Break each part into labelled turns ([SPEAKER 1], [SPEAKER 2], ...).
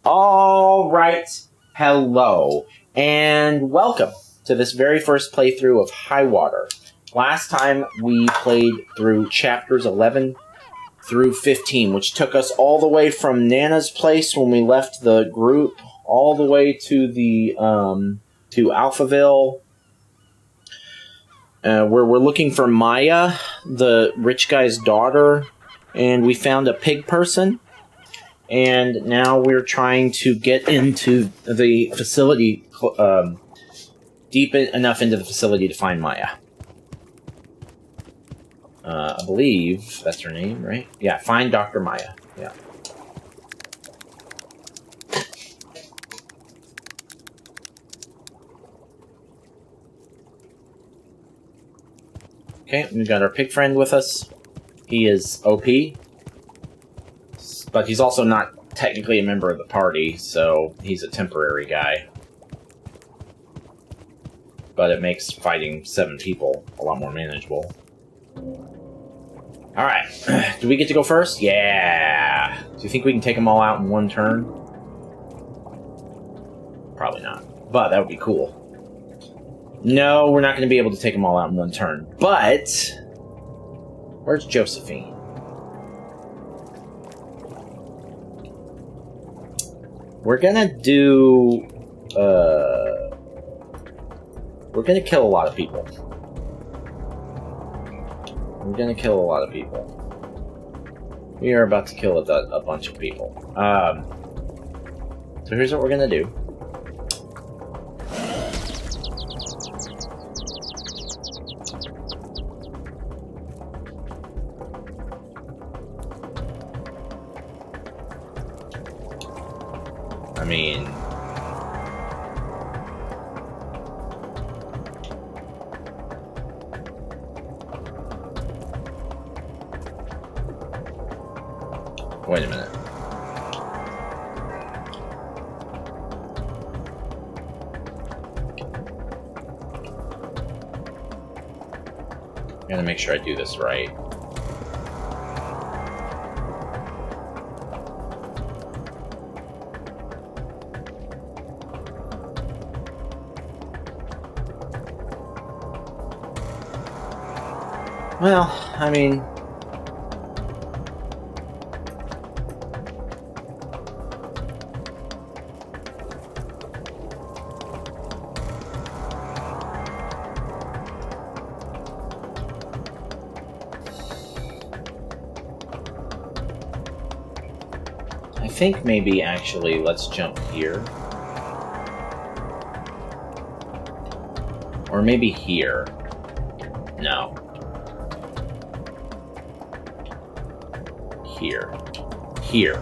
[SPEAKER 1] All right, hello, and welcome to this very first playthrough of Highwater. Last time we played through chapters 11 through 15, which took us all the way from Nana's place when we left the group, all the way to the to Alphaville, where we're looking for Maya, the rich guy's daughter, and we found a pig person. And now we're trying to get into the facility, deep enough into the facility to find Maya. I believe that's her name, right? Yeah, find Dr. Maya. Yeah. Okay, we got our pig friend with us. He is OP, but he's also not technically a member of the party, so he's a temporary guy. But it makes fighting 7 people a lot more manageable. Alright, do we get to go first? Yeah! Do you think we can take them all out in one turn? Probably not, but that would be cool. No, we're not going to be able to take them all out in one turn, but... Where's Josephine? We're gonna do... We're gonna kill a lot of people. We're gonna kill a lot of people. We are about to kill a bunch of people. So here's what we're gonna do. I mean... Wait a minute. I gotta make sure I do this right. Well, I mean... I think maybe actually let's jump here. Or maybe here. No. Here. Here.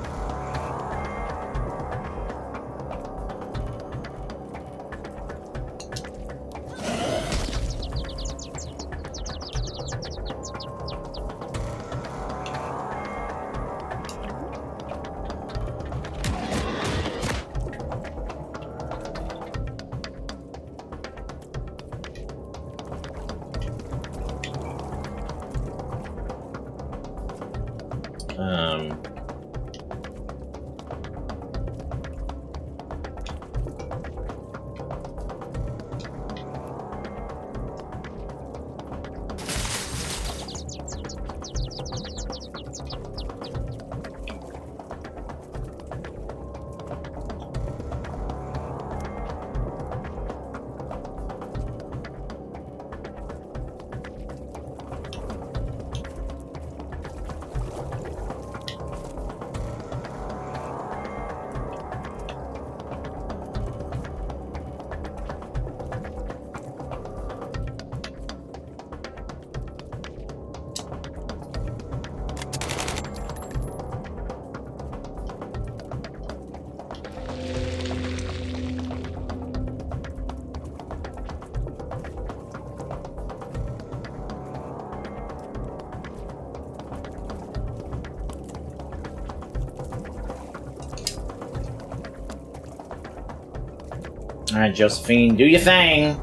[SPEAKER 1] Alright, Josephine, do your thing!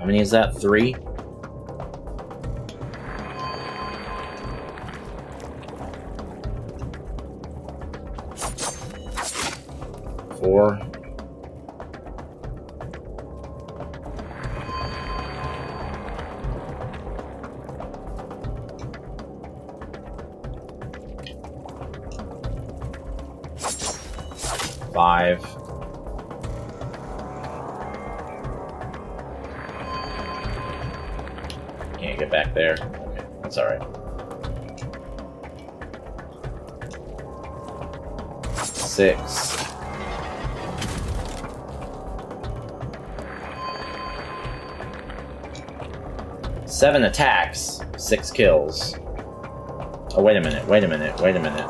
[SPEAKER 1] many is that? 3? Four. Five. Can't get back there. Okay, that's alright. 6. 7 attacks, 6 kills. Oh, wait a minute, wait a minute, wait a minute.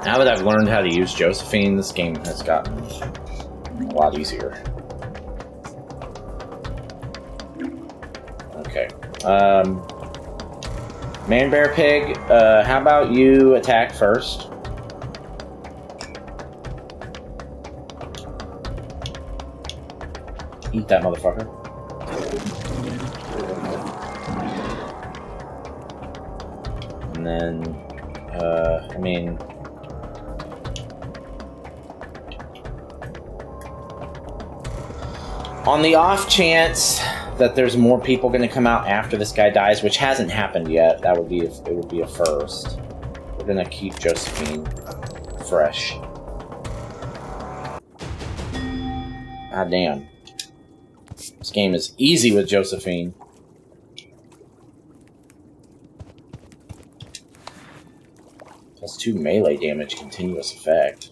[SPEAKER 1] Now that I've learned how to use Josephine, this game has gotten a lot easier. Okay. Man Bear Pig, how about you attack first? Eat that motherfucker. And then, I mean... on the off chance that there's more people going to come out after this guy dies, which hasn't happened yet, it would be a first. We're going to keep Josephine fresh. God damn. This game is easy with Josephine. +2 melee damage, continuous effect.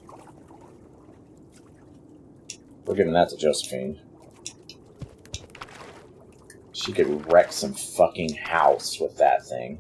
[SPEAKER 1] We're giving that to Josephine. She could wreck some fucking house with that thing.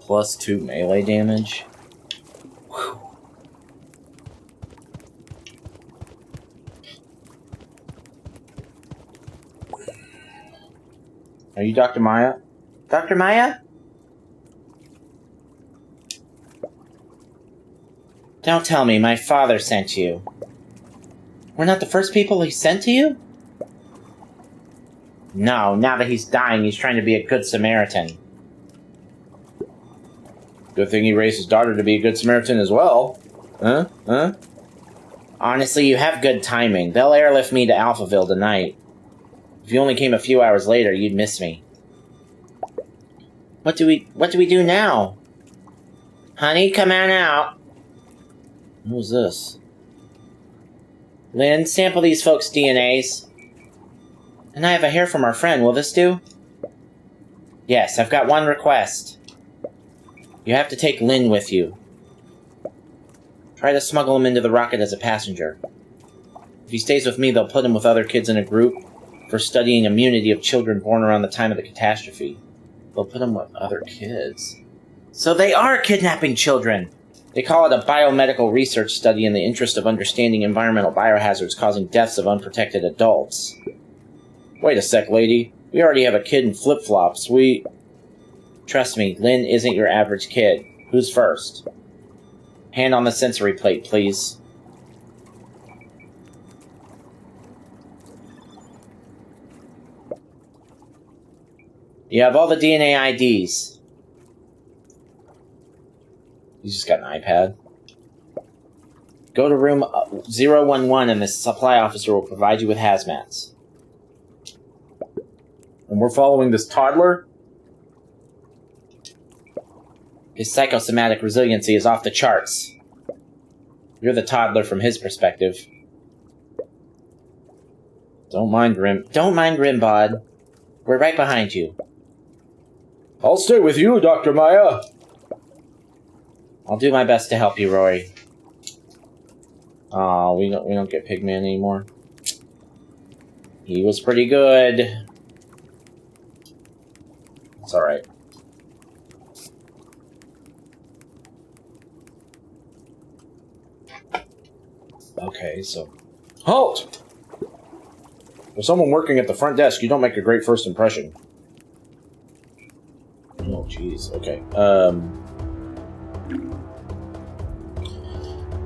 [SPEAKER 1] +2 melee damage. Whew. Are you Dr. Maya? Dr. Maya? Don't tell me my father sent you. We're not the first people he sent to you? No, now that he's dying, he's trying to be a good Samaritan. Good thing he raised his daughter to be a good Samaritan as well. Huh? Huh? Honestly, you have good timing. They'll airlift me to Alphaville tonight. If you only came a few hours later, you'd miss me. What do we do now? Honey, come on out. Who's this? Lynn, sample these folks' DNAs. And I have a hair from our friend. Will this do? Yes, I've got one request. You have to take Lynn with you. Try to smuggle him into the rocket as a passenger. If he stays with me, they'll put him with other kids in a group for studying immunity of children born around the time of the catastrophe. They'll put him with other kids. So they are kidnapping children! They call it a biomedical research study in the interest of understanding environmental biohazards causing deaths of unprotected adults. Wait a sec, lady. We already have a kid in flip-flops. Trust me, Lynn isn't your average kid. Who's first? Hand on the sensory plate, please. You have all the DNA IDs. He's just got an iPad. Go to room 011 and the supply officer will provide you with hazmats. And we're following this toddler? His psychosomatic resiliency is off the charts. You're the toddler from his perspective. Don't mind Rimbod. We're right behind you. I'll stay with you, Dr. Maya. I'll do my best to help you, Roy. Oh, we don't get Pigman anymore. He was pretty good. It's alright. Okay, so... Halt! There's someone working at the front desk. You don't make a great first impression. Oh, jeez. Okay.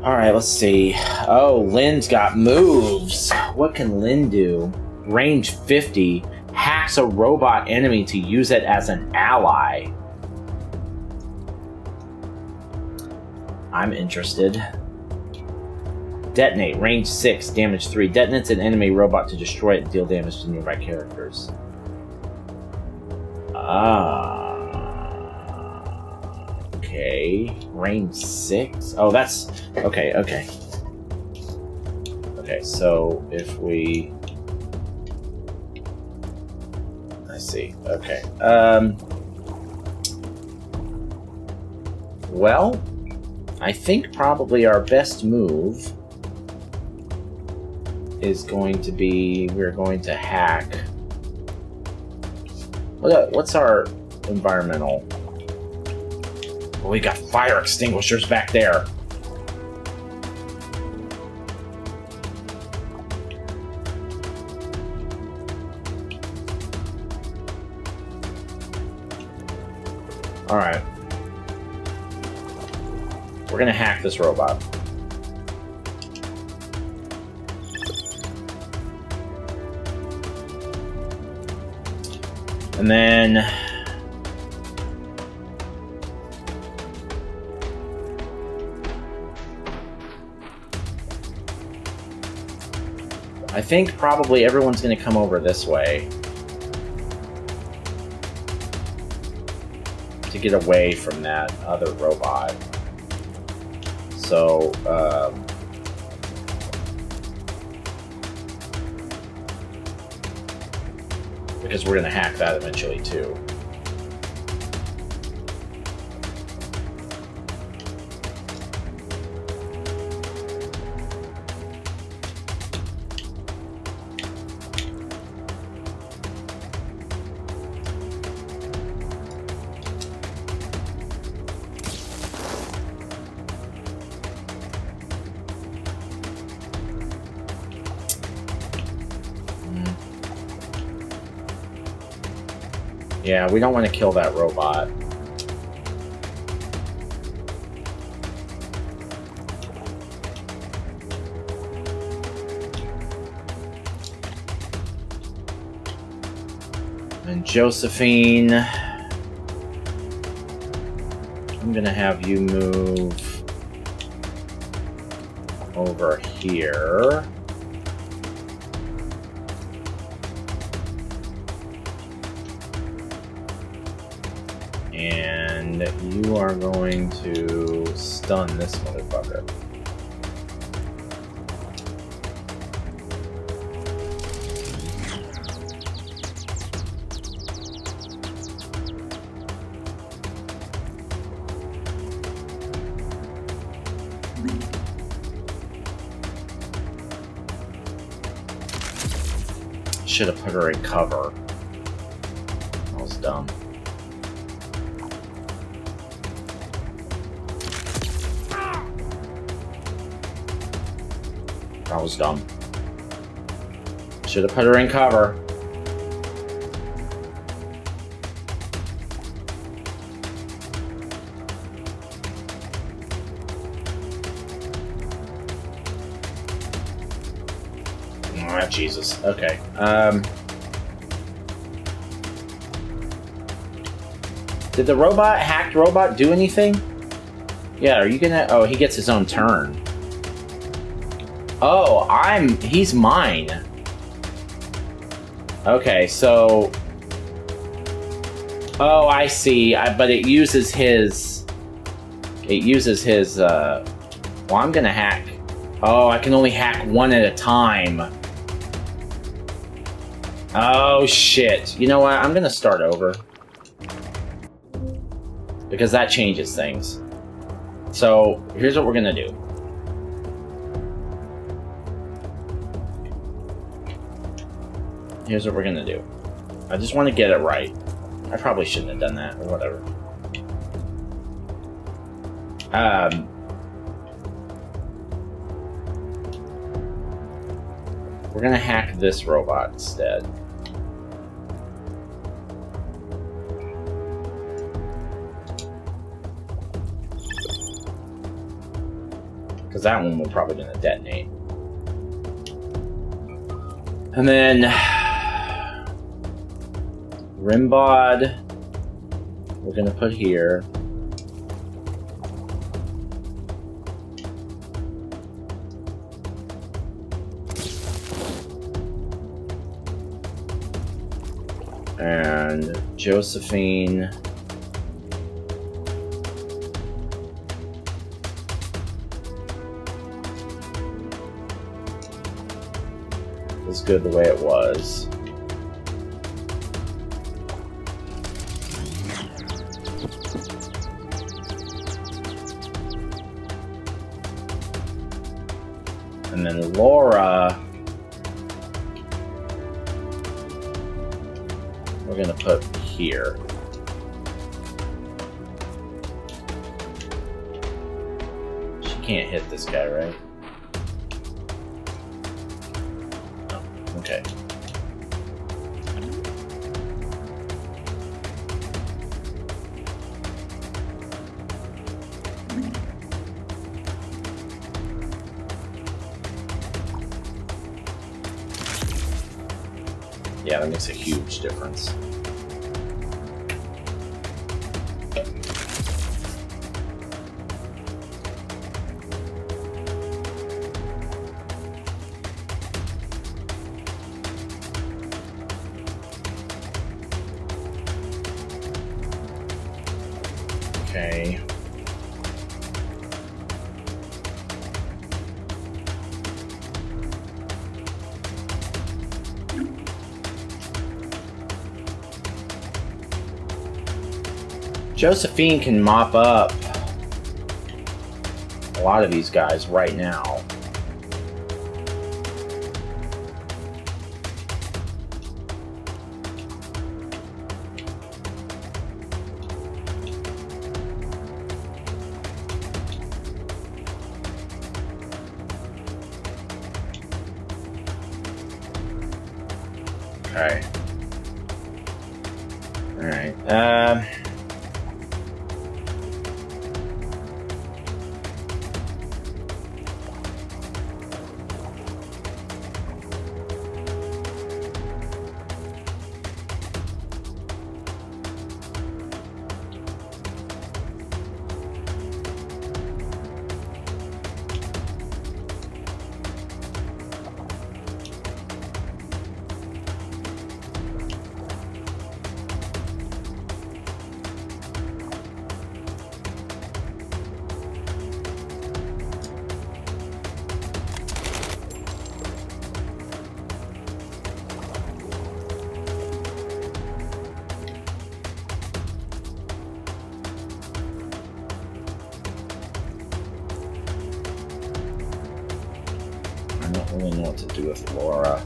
[SPEAKER 1] Alright, let's see. Oh, Lynn's got moves. What can Lynn do? Range 50. Hacks a robot enemy to use it as an ally. I'm interested. Detonate. Range 6. Damage 3. Detonates an enemy robot to destroy it and deal damage to nearby characters. Okay. Range 6? Oh, that's... Okay, okay. Okay, so if we... I see. Okay. Well, I think probably our best move is going to be... We're going to hack... What's our environmental... Well, we got fire extinguishers back there. Alright. We're gonna hack this robot. And then... I think probably everyone's going to come over this way to get away from that other robot. So, because we're going to hack that eventually too. Yeah, we don't want to kill that robot. And Josephine, I'm gonna have you move over here. And you are going to stun this motherfucker. Should have put her in cover. That was dumb. That was dumb. Should have put her in cover. Oh, Jesus. Okay. Did the hacked robot do anything? Yeah, are you gonna... Oh, he gets his own turn. Oh, he's mine. Okay, so... Oh, I see. But it uses his... Well, I'm gonna hack... Oh, I can only hack one at a time. Oh, shit. You know what? I'm gonna start over. because that changes things. So here's what we're gonna do. Here's what we're gonna do. I just want to get it right. I probably shouldn't have done that, or whatever. We're gonna hack this robot instead. Because that one we're probably gonna detonate. And then Rimbod we're gonna put here. And Josephine. Was good the way it was. And then Laura, we're gonna put here. She can't hit this guy, right? Oh, okay. Yeah, that makes a huge difference. Okay. Josephine can mop up a lot of these guys right now. Okay. All right. I don't really know what to do with Laura.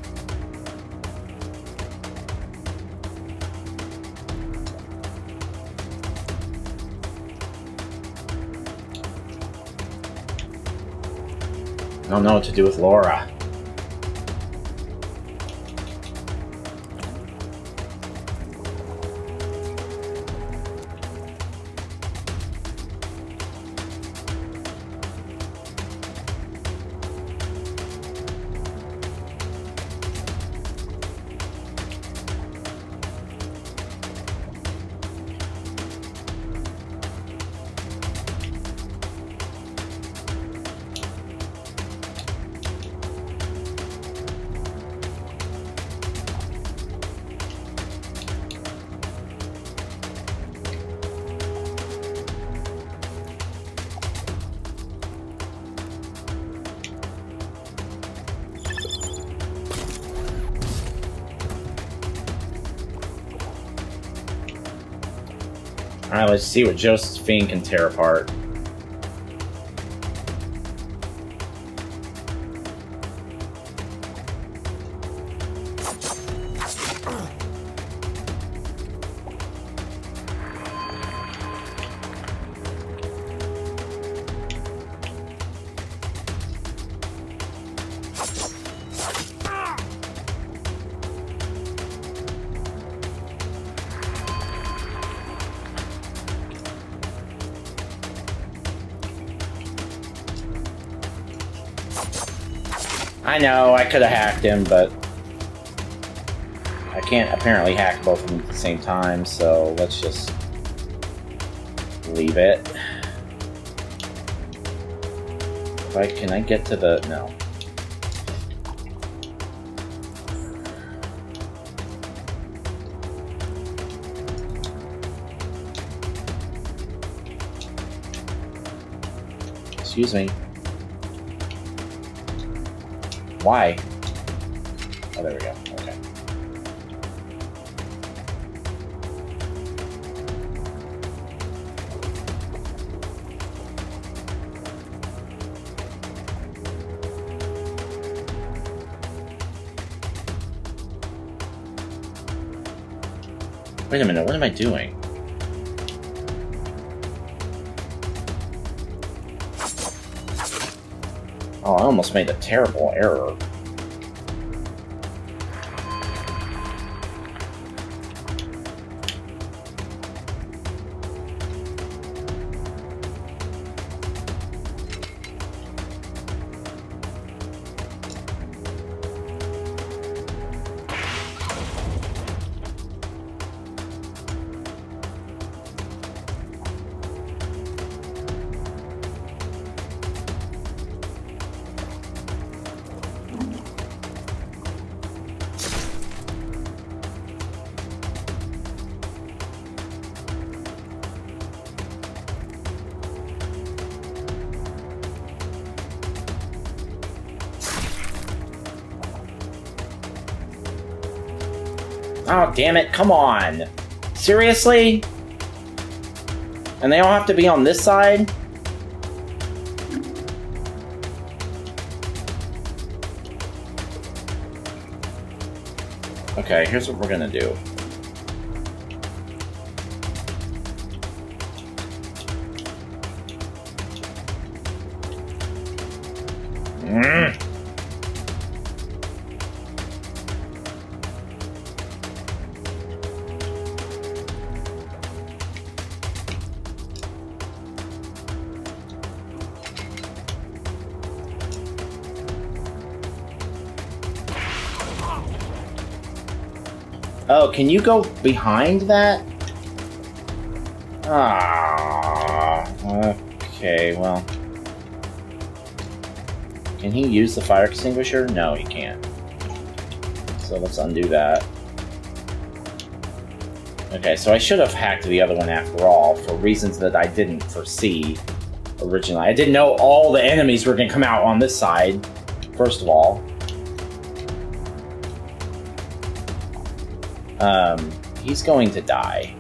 [SPEAKER 1] I don't know what to do with Laura. Alright, let's see what Josephine can tear apart. I know, I could have hacked him, but I can't apparently hack both of them at the same time, so let's just leave it. Can I get to the... no. Excuse me. Why? Oh, there we go. Okay. Wait a minute, what am I doing? Oh, I almost made a terrible error. Oh, damn it, come on! Seriously? And they all have to be on this side? Okay, here's what we're gonna do. Oh, can you go behind that? Ah, okay, well. Can he use the fire extinguisher? No, he can't. So let's undo that. Okay, so I should have hacked the other one after all, for reasons that I didn't foresee originally. I didn't know all the enemies were going to come out on this side, first of all. He's going to die.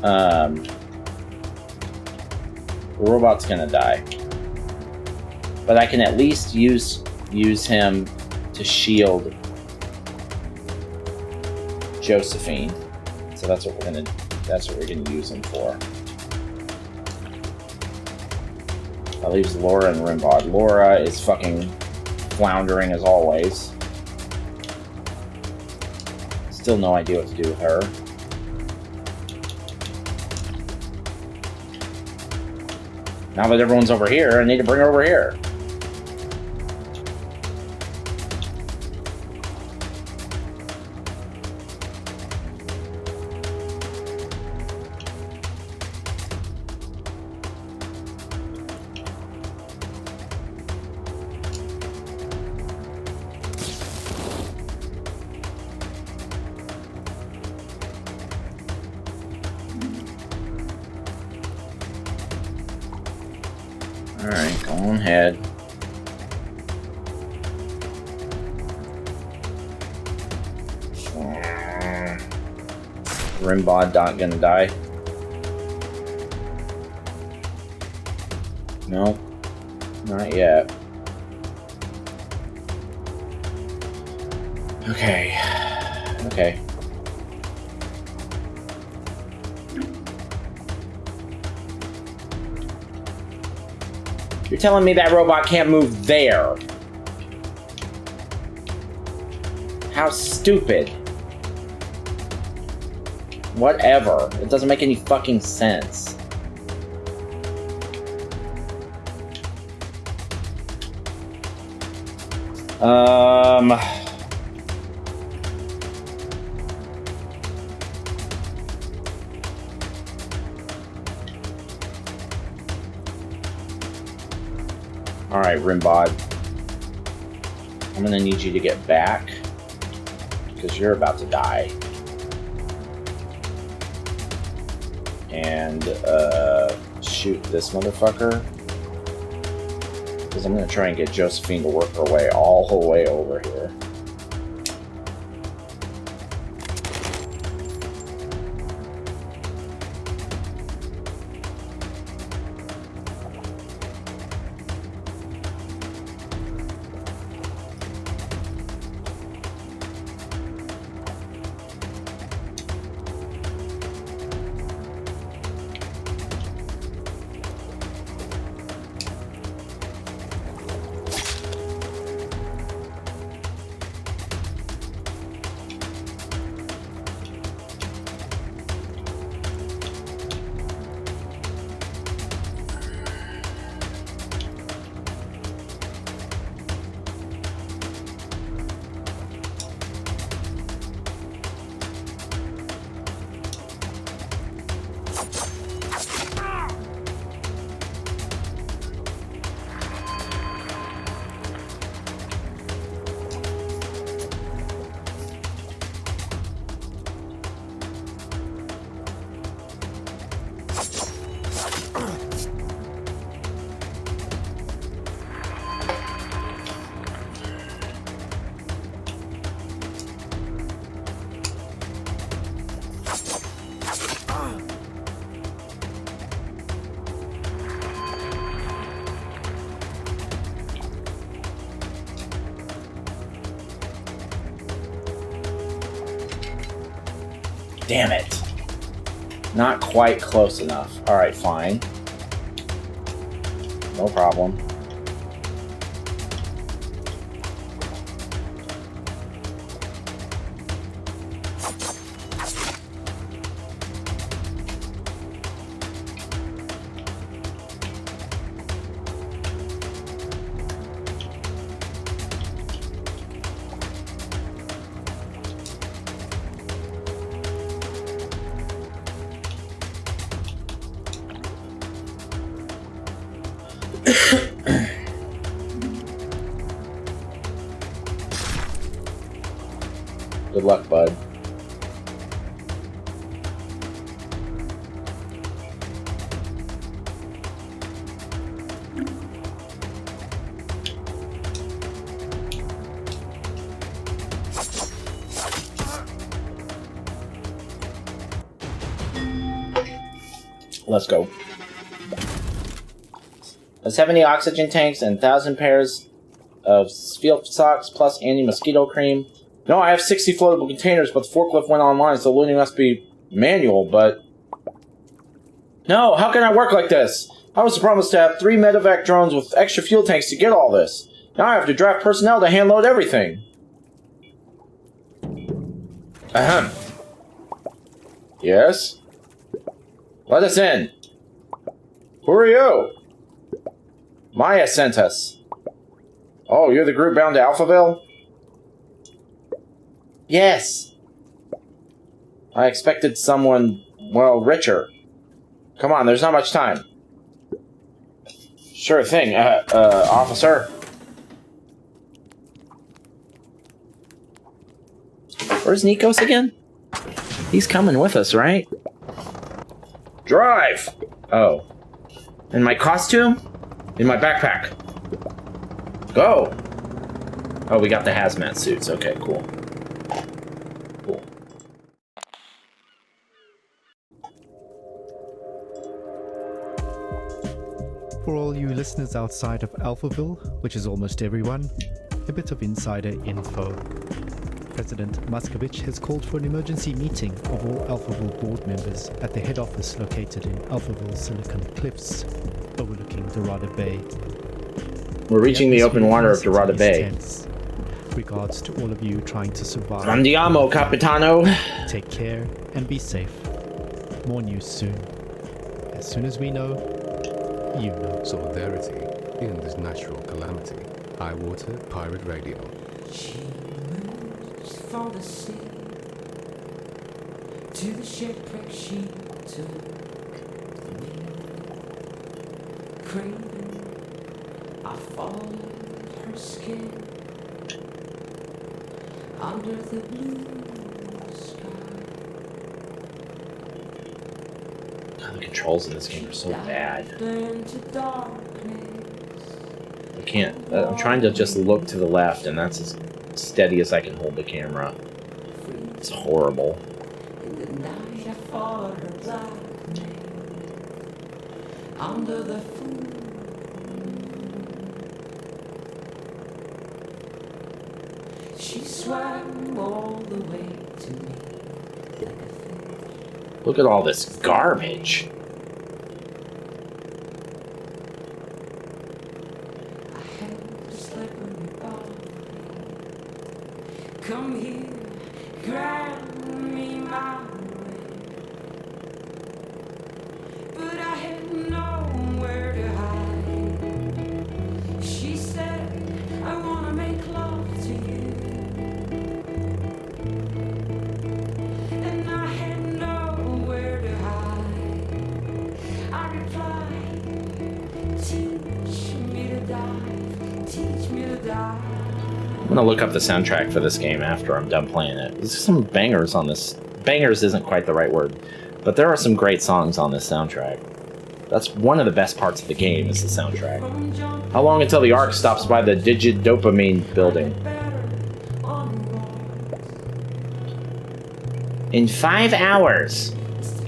[SPEAKER 1] The robot's gonna die. But I can at least use him to shield Josephine. So that's what we're gonna use him for. That leaves Laura and Rimbod. Laura is fucking floundering as always. Still no idea what to do with her. Now that everyone's over here, I need to bring her over here. Alright, go on ahead. Rimbod not gonna die? No, not yet. Okay. Okay. You're telling me that robot can't move there? How stupid. Whatever. It doesn't make any fucking sense. Alright, Rimbod. I'm gonna need you to get back, because you're about to die. And, shoot this motherfucker. Because I'm gonna try and get Josephine to work her way all the way over here. Damn it. Not quite close enough. Alright, fine. No problem. Good luck, bud. Let's go. Let's have any oxygen tanks and 1,000 pairs of field socks plus anti-mosquito cream. No, I have 60 floatable containers, but the forklift went online, so loading must be manual, but... No, how can I work like this? I was promised to have 3 medevac drones with extra fuel tanks to get all this. Now I have to draft personnel to hand load everything. Ahem. Yes? Let us in. Who are you? Maya sent us. Oh, you're the group bound to Alphaville? Yes. I expected someone, well, richer. Come on, there's not much time. Sure thing, officer. Where's Nikos again? He's coming with us, right? Drive! Oh. In my costume? In my backpack. Go! Oh, we got the hazmat suits. Okay, cool. Cool.
[SPEAKER 2] For all you listeners outside of Alphaville, which is almost everyone, a bit of insider info. President Muscovich has called for an emergency meeting of all Alphaville board members at the head office located in Alphaville Silicon Cliffs, overlooking Dorada Bay.
[SPEAKER 1] We're reaching the open water of Dorada Bay.
[SPEAKER 2] Tense. Regards to all of you trying to survive.
[SPEAKER 1] Andiamo, Capitano!
[SPEAKER 2] Take care and be safe. More news soon. As soon as we know, you know.
[SPEAKER 3] Solidarity in this natural calamity. Highwater Pirate Radio.
[SPEAKER 4] She moves from the sea to the shipwreck she took me. Craving, I followed her skin under the blue sky.
[SPEAKER 1] God, the controls in this game are so bad. I can't. I'm trying to just look to the left, and that's as steady as I can hold the camera. It's horrible.
[SPEAKER 4] In the night I fought her lightning under the full moon. She swam all the way to me like a fish.
[SPEAKER 1] Look at all this garbage.
[SPEAKER 4] I held a slippery body. Come here, grab me my way. But I had nowhere to hide. She said, I wanna make love to you. And I had nowhere to hide. I replied, teach me to dive, teach me to dive.
[SPEAKER 1] I'm gonna look up the soundtrack for this game after I'm done playing it. There's some bangers on this. Bangers isn't quite the right word, but there are some great songs on this soundtrack. That's one of the best parts of the game is the soundtrack. How long until the Ark stops by the Digidopamine building? In 5 hours.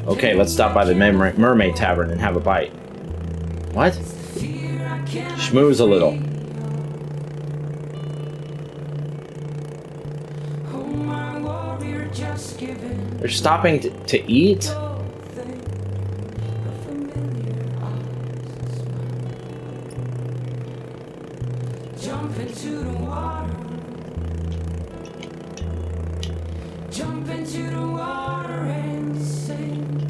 [SPEAKER 1] Okay, let's stop by the Mermaid Tavern and have a bite. What? Schmooze a little. They're stopping to eat?
[SPEAKER 4] Jump into the water. Jump into the water and sink.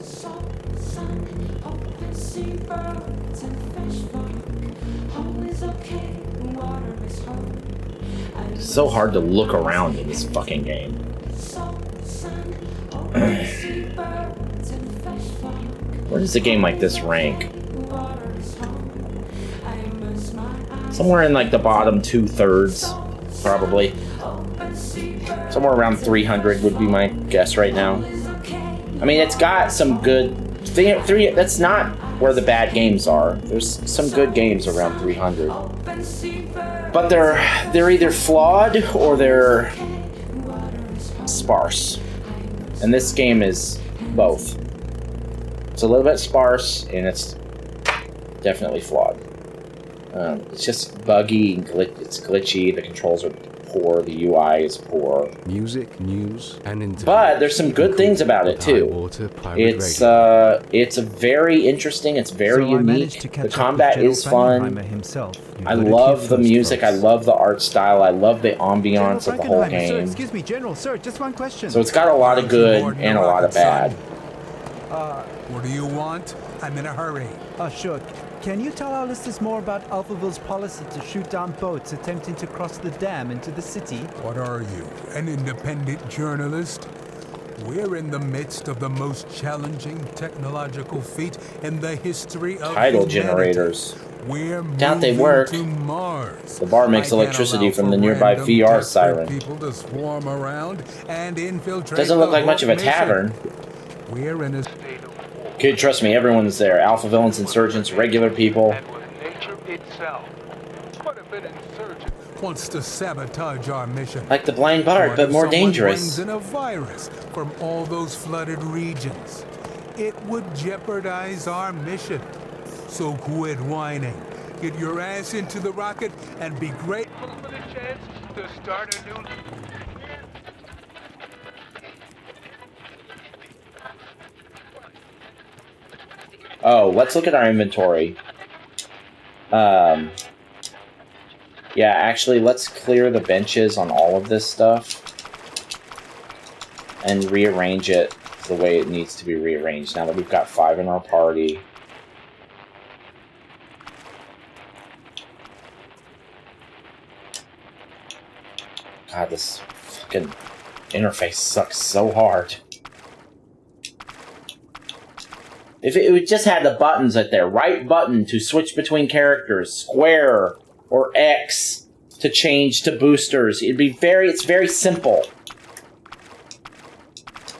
[SPEAKER 4] Salt, sun, open sea birds and fish fuck. Home is okay, water is home.
[SPEAKER 1] It's so hard to look around in this fucking game. Where does a game like this rank? Somewhere in like the bottom 2/3, probably. Somewhere around 300 would be my guess right now. I mean, it's got some good... That's not where the bad games are. There's some good games around 300. But they're either flawed or they're sparse. And this game is both. It's a little bit sparse and it's definitely flawed. It's just buggy and it's glitchy. The controls are poor. The UI is poor.
[SPEAKER 3] Music, news, and entertainment.
[SPEAKER 1] But there's some good things about it too. It's a very interesting. It's very unique. The combat is fun. I love the music. I love the art style. I love the ambiance of the whole game.
[SPEAKER 5] Sir, excuse me, General, sir, just one question.
[SPEAKER 1] So it's got a lot of good and a lot of bad.
[SPEAKER 6] What do you want? I'm in a hurry.
[SPEAKER 5] Sure. Can you tell our listeners more about Alphaville's policy to shoot down boats attempting to cross the dam into the city?
[SPEAKER 6] What are you, an independent journalist? We're in the midst of the most challenging technological feat in the history of
[SPEAKER 1] Tidal
[SPEAKER 6] humanity.
[SPEAKER 1] generators.
[SPEAKER 6] We're
[SPEAKER 1] Doubt they
[SPEAKER 6] moving
[SPEAKER 1] work.
[SPEAKER 6] to Mars.
[SPEAKER 1] The bar makes
[SPEAKER 6] I can't
[SPEAKER 1] electricity
[SPEAKER 6] allow
[SPEAKER 1] from
[SPEAKER 6] for
[SPEAKER 1] the nearby
[SPEAKER 6] random
[SPEAKER 1] VR
[SPEAKER 6] desperate
[SPEAKER 1] siren.
[SPEAKER 6] People to swarm around and infiltrate.
[SPEAKER 1] Doesn't look
[SPEAKER 6] the
[SPEAKER 1] like much of a
[SPEAKER 6] whole mission.
[SPEAKER 1] tavern.
[SPEAKER 6] We're in a state of war.
[SPEAKER 1] Kid, trust me, everyone's there. Alpha villains, insurgents, regular people.
[SPEAKER 6] And with nature itself. What if an insurgent wants to sabotage our mission?
[SPEAKER 1] Like the blind bard,
[SPEAKER 6] What
[SPEAKER 1] but
[SPEAKER 6] if
[SPEAKER 1] more
[SPEAKER 6] someone
[SPEAKER 1] dangerous.
[SPEAKER 6] brings in a virus from all those flooded regions? It would jeopardize our mission. So quit whining. Get your ass into the rocket and be grateful for the chance to start a new...
[SPEAKER 1] Oh, let's look at our inventory. Yeah, actually, let's clear the benches on all of this stuff and rearrange it the way it needs to be rearranged now that we've got 5 in our party. God, this fucking interface sucks so hard. If it just had the buttons right there, right button to switch between characters, square or X to change to boosters, it's very simple.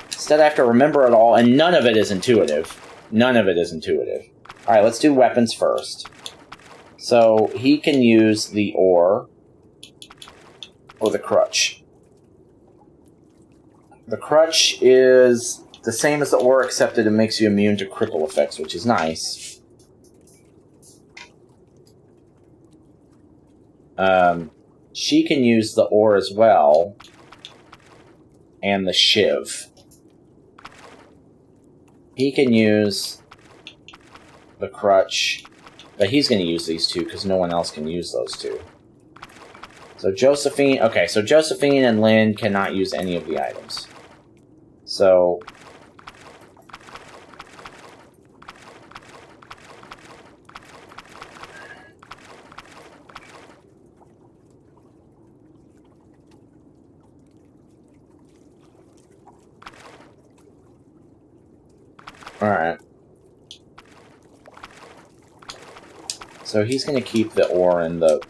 [SPEAKER 1] Instead I have to remember it all, and none of it is intuitive. None of it is intuitive. Alright, let's do weapons first. So, he can use the ore or the crutch. The crutch is the same as the ore, except that it makes you immune to cripple effects, which is nice. She can use the ore as well, and the shiv. He can use the crutch, but he's going to use these two because no one else can use those two. So Josephine, okay, so Josephine and Lynn cannot use any of the items. So alright. So he's going to keep the ore and the...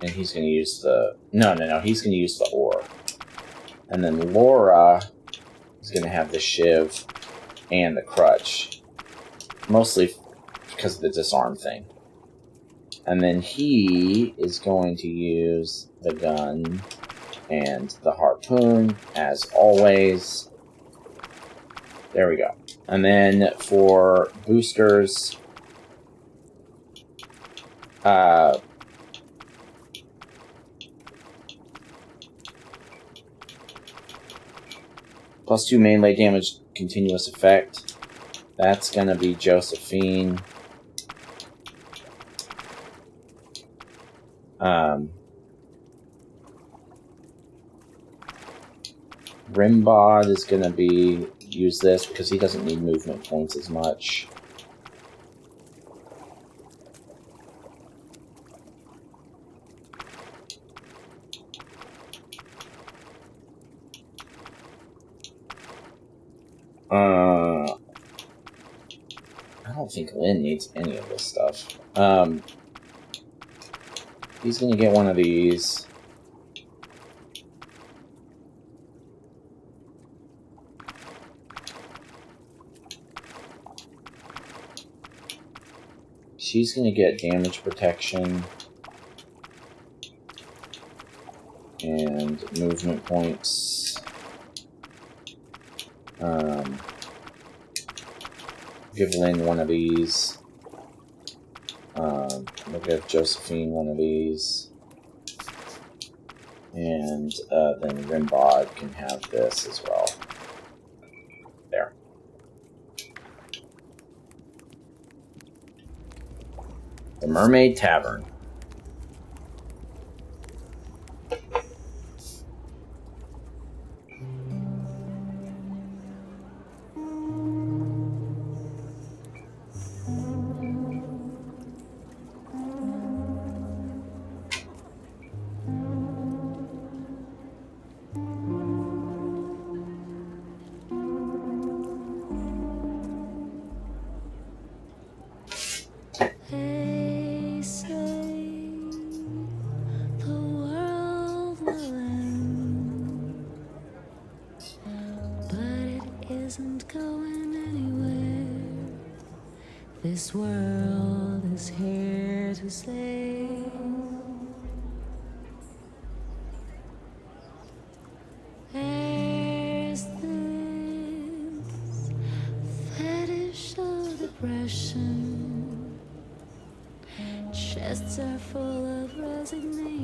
[SPEAKER 1] and he's going to use the... No, he's going to use the ore. And then Laura is going to have the shiv and the crutch. Mostly because of the disarm thing. And then he is going to use the gun and the harpoon, as always. There we go. And then for boosters, +2 melee damage, continuous effect. That's gonna be Josephine. Rimbod is gonna use this because he doesn't need movement points as much. I don't think Lynn needs any of this stuff. He's gonna get one of these. She's gonna get damage protection and movement points. Give Lynn one of these. We'll give Josephine one of these. And then Rimbod can have this as well. There. The Mermaid Tavern.
[SPEAKER 4] They say the world will end, but it isn't going anywhere. This world is here to stay.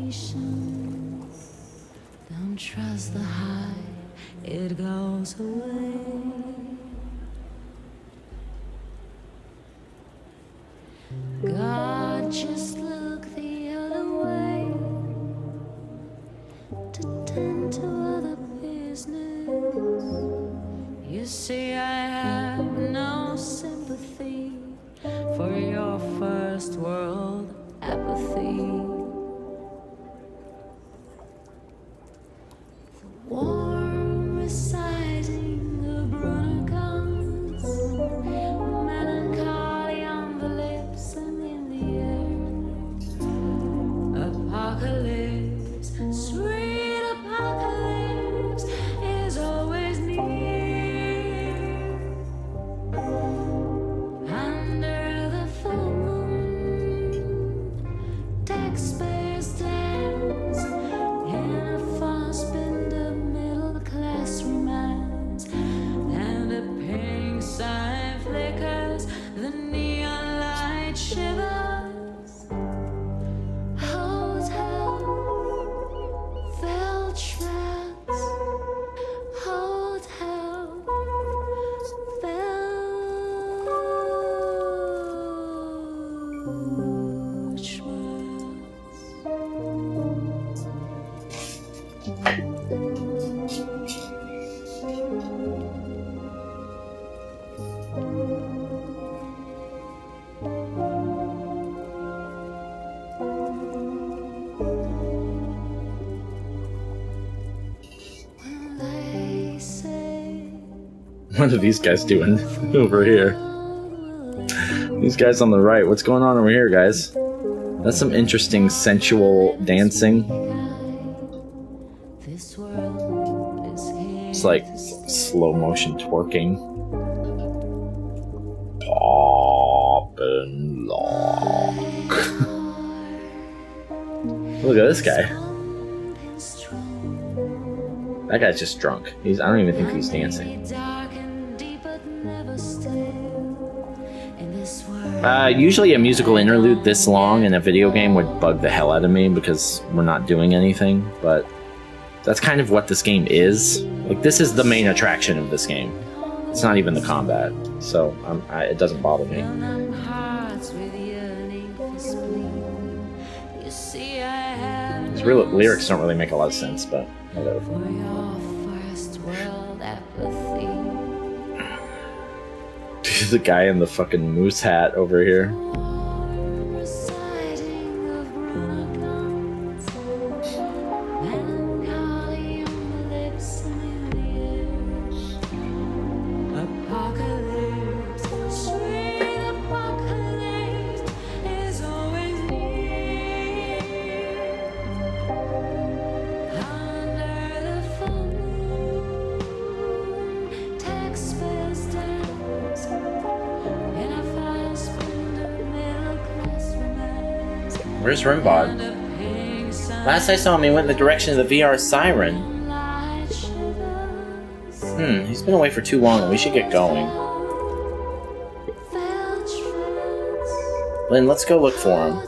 [SPEAKER 4] patience. Don't trust the high, it goes away. God, just look the other way to tend to other business. You see, I have no sympathy for your first world apathy. The warm reciting of Brunner guns, melancholy on the lips and in the air. Apocalypse, sweet apocalypse is always near. Under the full moon, taxpayers dance in a fast-bender middle-class romance, and a pink sign flickers, the neon light shivers. Hotel, fell tracks, hotel, fell When they say
[SPEAKER 1] What are these guys doing over here? These guys on the right. What's going on over here, guys? That's some interesting sensual dancing.
[SPEAKER 4] this world is
[SPEAKER 1] It's like slow motion twerking. Pop and lock. Look at this guy. That guy's just drunk. I don't even think he's dancing. Usually a musical interlude this long in a video game would bug the hell out of me because we're not doing anything, but that's kind of what this game is. Like, this is the main attraction of this game. It's not even the combat, so it doesn't bother me. His real lyrics don't really make a lot of sense, but whatever. The guy in the fucking moose hat over here. Where's Rimbod? Last I saw him, he went in the direction of the VR siren. He's been away for too long, and we should get going. Lynn, let's go look for him.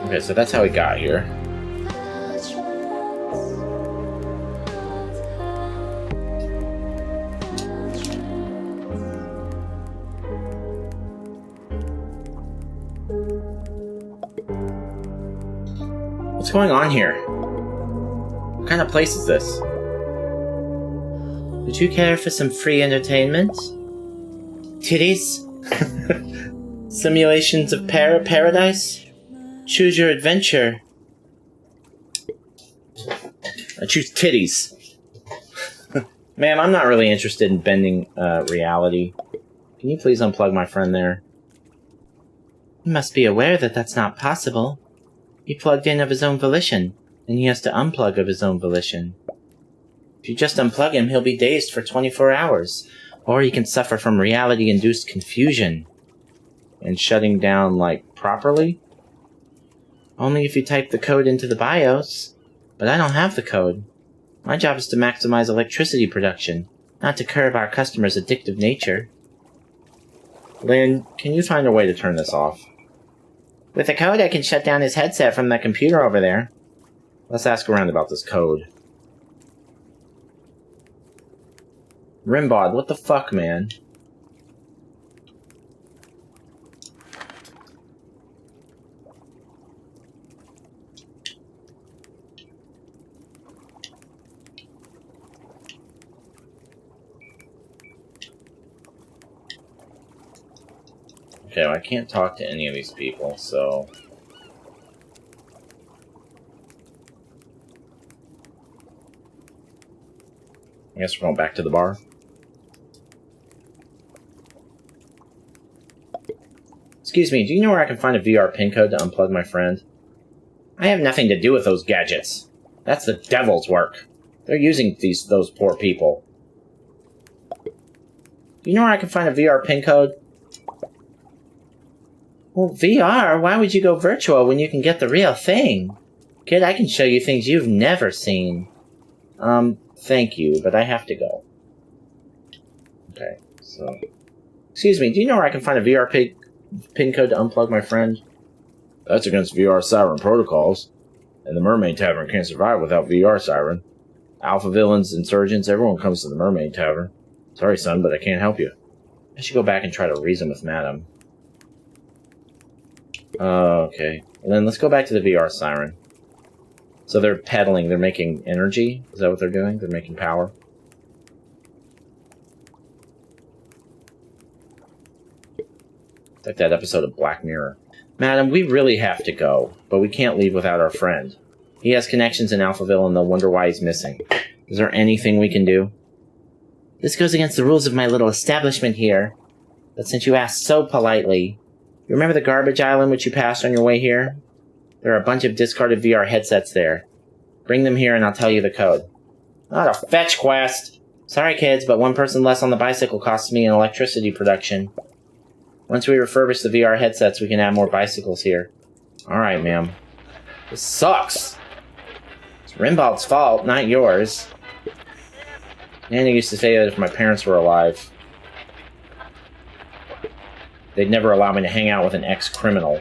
[SPEAKER 1] Okay, so that's how we got here. What's going on here? What kind of place is this? Would you care for some free entertainment? Titties? Simulations of paradise? Choose your adventure. I choose titties. Ma'am, I'm not really interested in bending reality. Can you please unplug my friend there? You must be aware that that's not possible. He plugged in of his own volition, and he has to unplug of his own volition. If you just unplug him, he'll be dazed for 24 hours, or he can suffer from reality-induced confusion. And shutting down, like, properly? Only if you type the code into the BIOS. But I don't have the code. My job is to maximize electricity production, not to curb our customers' addictive nature. Lynn, can you find a way to turn this off? With the code, I can shut down his headset from that computer over there. Let's ask around about this code. Rimbod, what the fuck, man? Okay, well, I can't talk to any of these people, so... I guess we're going back to the bar. Excuse me, do you know where I can find a VR pin code to unplug my friend? I have nothing to do with those gadgets. That's the devil's work. They're using those poor people. Do you know where I can find a VR pin code? Well, VR? Why would you go virtual when you can get the real thing? Kid, I can show you things you've never seen. Thank you, but I have to go. Okay, so... Excuse me, do you know where I can find a VR pin code to unplug my friend? That's against VR Siren protocols. And the Mermaid Tavern can't survive without VR Siren. Alpha villains, insurgents, everyone comes to the Mermaid Tavern. Sorry, son, but I can't help you. I should go back and try to reason with Madam. Okay. And then let's go back to the VR Siren. So they're pedaling, they're making energy? Is that what they're doing? They're making power? It's like that episode of Black Mirror. Madam, we really have to go, but we can't leave without our friend. He has connections in Alphaville and they'll wonder why he's missing. Is there anything we can do? This goes against the rules of my little establishment here. But since you asked so politely, you remember the garbage island which you passed on your way here? There are a bunch of discarded VR headsets there. Bring them here and I'll tell you the code. Not a fetch quest! Sorry kids, but one person less on the bicycle costs me in electricity production. Once we refurbish the VR headsets, we can add more bicycles here. Alright, ma'am. This sucks! It's Rimbald's fault, not yours. Nana used to say that if my parents were alive, they'd never allow me to hang out with an ex-criminal.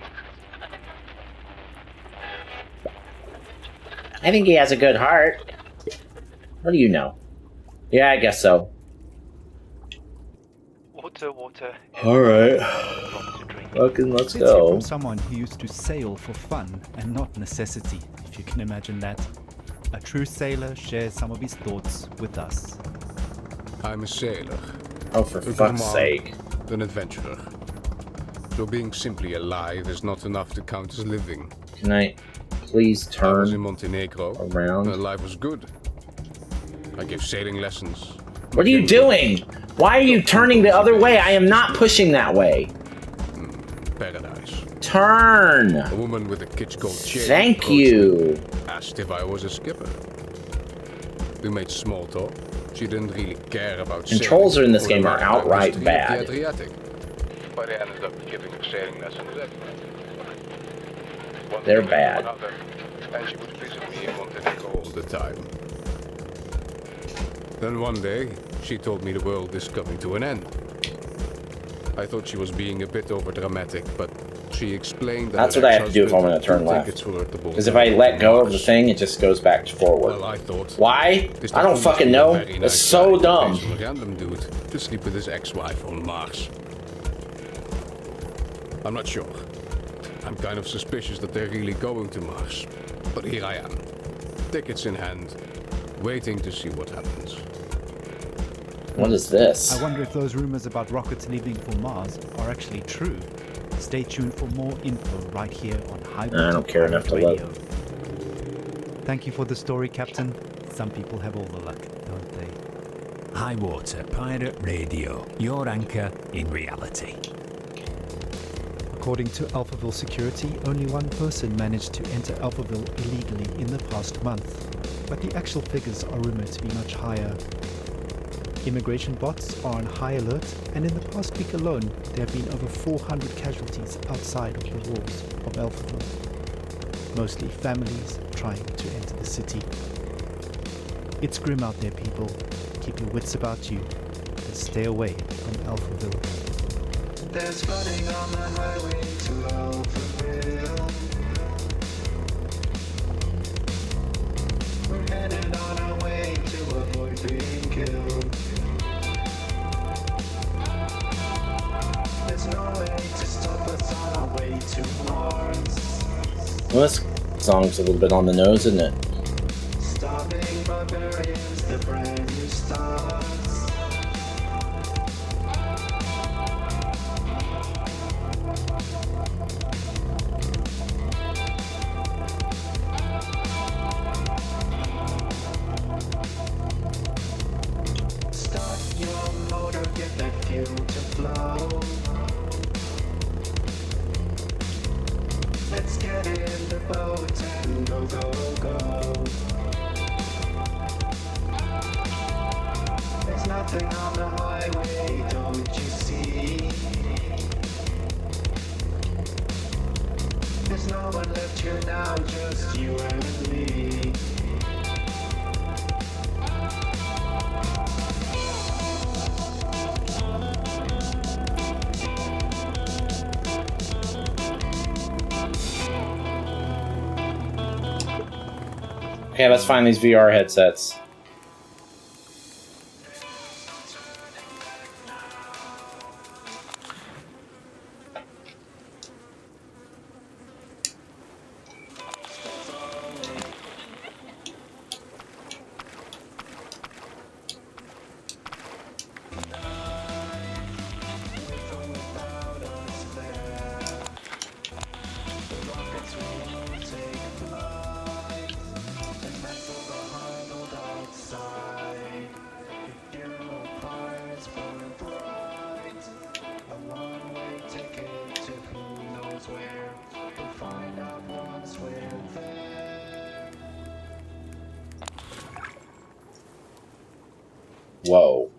[SPEAKER 1] I think he has a good heart. What do you know? Yeah, I guess so.
[SPEAKER 7] Water.
[SPEAKER 1] Alright. Fucking let's
[SPEAKER 5] It's
[SPEAKER 1] go.
[SPEAKER 5] from someone who used to sail for fun and not necessity, if you can imagine that. A true sailor shares some of his thoughts with us.
[SPEAKER 3] I'm a sailor,
[SPEAKER 1] Oh, for
[SPEAKER 3] a
[SPEAKER 1] fuck's
[SPEAKER 3] commander,
[SPEAKER 1] sake.
[SPEAKER 3] an adventurer. So being simply alive is not enough to count as living.
[SPEAKER 1] Can I please
[SPEAKER 3] I was in
[SPEAKER 1] turn
[SPEAKER 3] Montenegro,
[SPEAKER 1] around?
[SPEAKER 3] and life was good. I gave sailing lessons.
[SPEAKER 1] What are you doing? Why are you turning the other way? I am not pushing that way.
[SPEAKER 3] Paradise.
[SPEAKER 1] Turn!
[SPEAKER 3] A woman with a kitsch gold chain
[SPEAKER 1] Thank
[SPEAKER 3] approached me,
[SPEAKER 1] you.
[SPEAKER 3] asked if I was a skipper. We made small talk. She didn't really care about
[SPEAKER 1] Controls
[SPEAKER 3] sailing
[SPEAKER 1] in this
[SPEAKER 3] or
[SPEAKER 1] game
[SPEAKER 3] the
[SPEAKER 1] are
[SPEAKER 3] maritime
[SPEAKER 1] outright
[SPEAKER 3] history of
[SPEAKER 1] bad.
[SPEAKER 3] The Adriatic. But I ended up giving her sailing lessons anyway. One
[SPEAKER 1] They're
[SPEAKER 3] thing
[SPEAKER 1] bad.
[SPEAKER 3] led to another, and she would visit me in Montenegro all the time. Then one day, she told me the world is coming to an end. I thought she was being a bit overdramatic, but she explained that
[SPEAKER 1] That's
[SPEAKER 3] her
[SPEAKER 1] what I have to do if I want to turn
[SPEAKER 3] ex-husband
[SPEAKER 1] left.
[SPEAKER 3] think it's worth the
[SPEAKER 1] Because if I let go of the thing, it just goes back forward.
[SPEAKER 3] Well, I thought.
[SPEAKER 1] Why?
[SPEAKER 3] this
[SPEAKER 1] I don't
[SPEAKER 3] must
[SPEAKER 1] fucking
[SPEAKER 3] be a
[SPEAKER 1] know.
[SPEAKER 3] very
[SPEAKER 1] It's
[SPEAKER 3] nice
[SPEAKER 1] so
[SPEAKER 3] guy to
[SPEAKER 1] dumb.
[SPEAKER 3] pay some random dude to sleep with his ex-wife on Mars. I'm not sure. I'm kind of suspicious that they're really going to Mars. But here I am, tickets in hand, waiting to see what happens.
[SPEAKER 1] What is this?
[SPEAKER 5] I wonder if those rumors about rockets leaving for Mars are actually true. Stay tuned for more info right here on Highwater
[SPEAKER 1] I don't care enough to
[SPEAKER 5] Radio.
[SPEAKER 1] look.
[SPEAKER 5] Thank you for the story, Captain. Some people have all the luck, don't they?
[SPEAKER 8] Highwater Pirate Radio, your anchor in reality.
[SPEAKER 2] According to Alphaville security, only one person managed to enter Alphaville illegally in the past month, but the actual figures are rumored to be much higher. Immigration bots are on high alert, and in the past week alone, there have been over 400 casualties outside of the walls of Alphaville. Mostly families trying to enter the city. It's grim out there, people. Keep your wits about you, and stay away from Alphaville.
[SPEAKER 7] There's flooding on the highway to Alphaville. We're headed on our way to avoid being killed. There's no way to stop us on our way to Mars.
[SPEAKER 1] Well, this song's a little bit on the nose, isn't it?
[SPEAKER 7] Stopping barbarians, the brand new stars. Start your motor, get that fuel to flow. Let's get in the boat and go, go, go. There's nothing on the highway, don't you see? There's no one left here now, just you and me.
[SPEAKER 1] Okay, let's find these VR headsets. Whoa.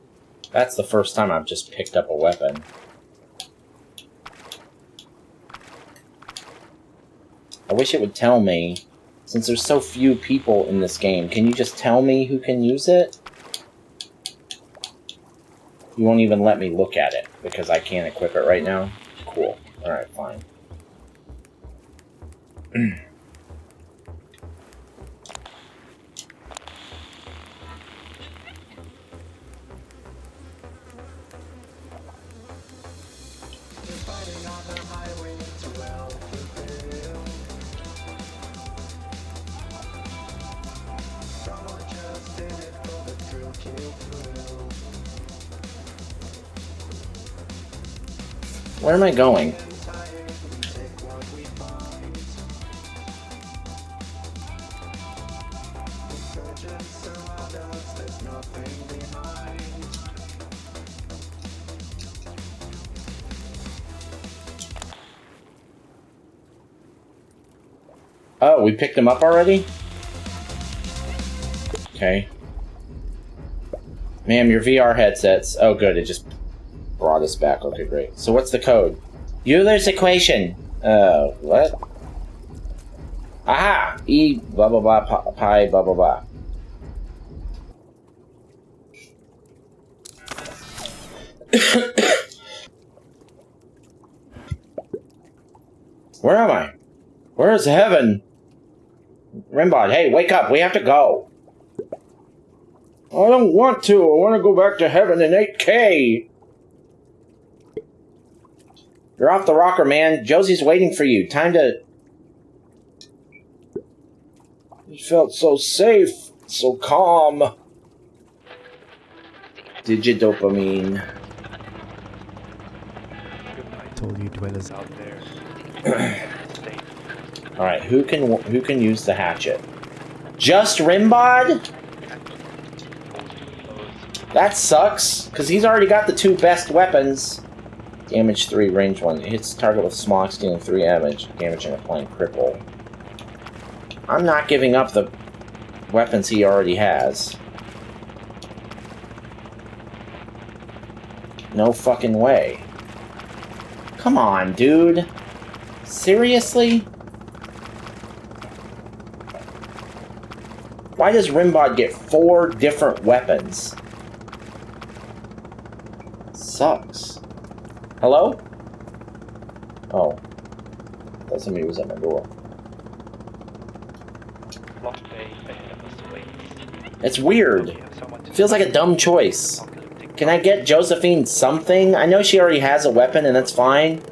[SPEAKER 1] That's the first time I've just picked up a weapon. I wish it would tell me, since there's so few people in this game, can you just tell me who can use it? You won't even let me look at it, because I can't equip it right now? Cool. Alright, fine. Where am I going? Oh, we picked him up already? Okay. Ma'am, your VR headsets. Oh, good. It just brought us back. Okay, great. So what's the code? Euler's equation. What? Aha! E blah blah blah pi blah blah blah. Where am I? Where is heaven? Rimbod, hey, wake up. We have to go. I don't want to. I want to go back to heaven in 8K. You're off the rocker, man. Josie's waiting for you. Time to... It felt so safe. So calm. Digidopamine.
[SPEAKER 2] I told you dwellers out there.
[SPEAKER 1] Alright, who can use the hatchet? Just Rimbod? That sucks, because he's already got the two best weapons Damage 3, range 1. It hits target with small axe, dealing 3 damage and applying cripple. I'm not giving up the weapons he already has. No fucking way. Come on, dude. Seriously? Why does Rimbod get 4 different weapons? Sucks. Hello? Oh. I thought somebody was at my door. It's weird. Feels like a dumb choice. Can I get Josephine something? I know she already has a weapon and that's fine.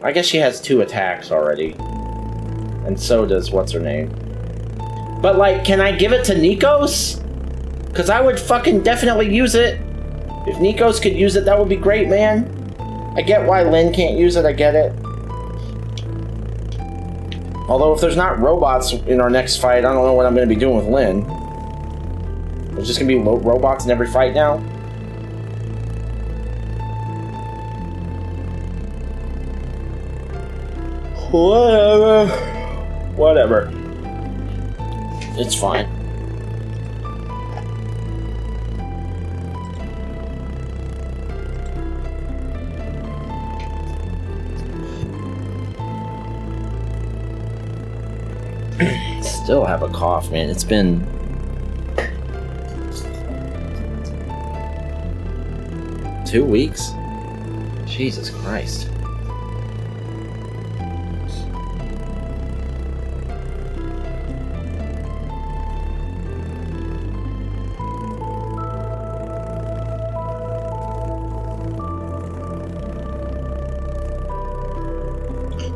[SPEAKER 1] I guess she has 2 attacks already. And so does what's-her-name. But, like, can I give it to Nikos? Because I would fucking definitely use it. If Nikos could use it, that would be great, man. I get why Lynn can't use it, I get it. Although if there's not robots in our next fight, I don't know what I'm going to be doing with Lynn. There's just going to be robots in every fight now? Whatever. It's fine. Still have a cough, man. It's been... two weeks? Jesus Christ.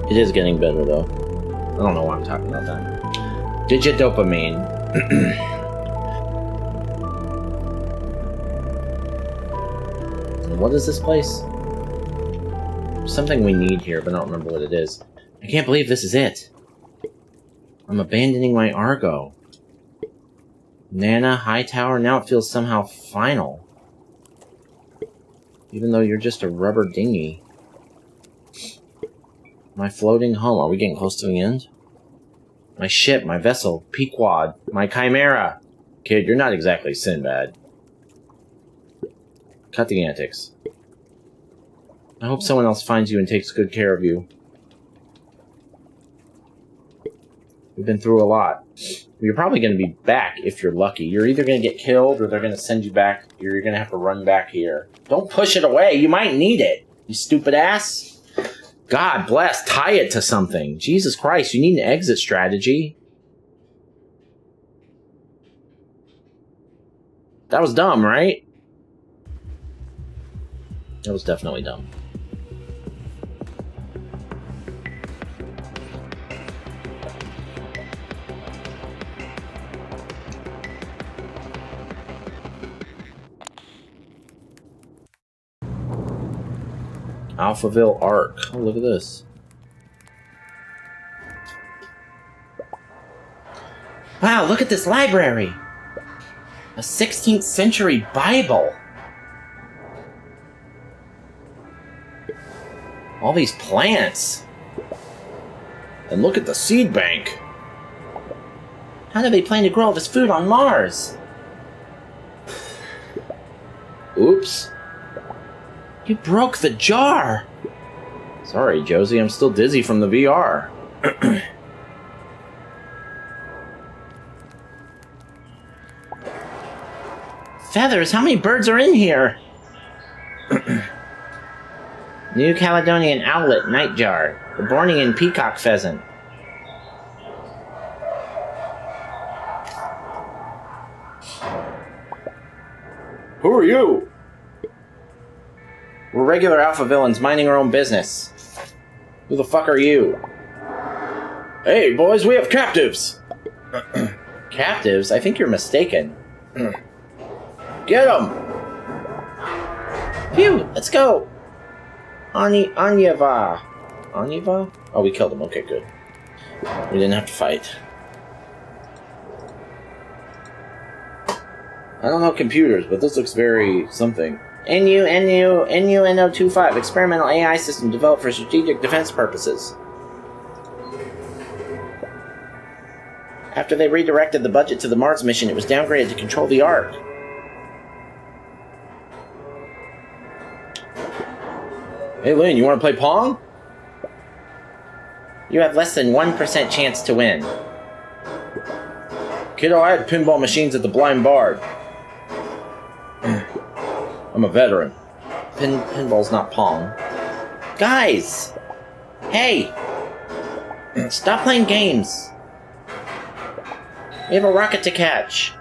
[SPEAKER 1] It is getting better, though. I don't know why I'm talking about that. Digidopamine. What is this place? There's something we need here, but I don't remember what it is. I can't believe this is it. I'm abandoning my Argo. Nana, Hightower, now it feels somehow final. Even though you're just a rubber dinghy. My floating home. Are we getting close to the end? My ship, my vessel, Pequod, my chimera. Kid, you're not exactly Sinbad. Cut the antics. I hope someone else finds you and takes good care of you. We've been through a lot. You're probably going to be back if you're lucky. You're either going to get killed or they're going to send you back. Or you're going to have to run back here. Don't push it away. You might need it. You stupid ass. God bless. Tie it to something. Jesus Christ. You need an exit strategy. That was dumb, right? That was definitely dumb. Alphaville Arc. Oh, look at this. Wow, look at this library! A 16th century Bible! All these plants! And look at the seed bank! How do they plan to grow all this food on Mars? Oops. You broke the jar! Sorry, Josie, I'm still dizzy from the VR. Feathers, how many birds are in here? New Caledonian owlet, nightjar. The Bornean peacock pheasant. Who are you? We're regular alpha villains minding our own business. Who the fuck are you? Hey, boys, we have captives! Captives? I think you're mistaken. Get them! Phew, let's go! Anyava. Anyava? Oh, we killed him. Okay, good. We didn't have to fight. I don't know computers, but this looks very something. NUNO25, experimental AI system developed for strategic defense purposes. After they redirected the budget to the Mars mission, it was downgraded to control the Ark. Hey Lynn, you want to play Pong? You have less than 1% chance to win. Kiddo, I had pinball machines at the Blind Bard. I'm a veteran. Pinball's not Pong. Guys! Hey! Stop playing games. We have a rocket to catch.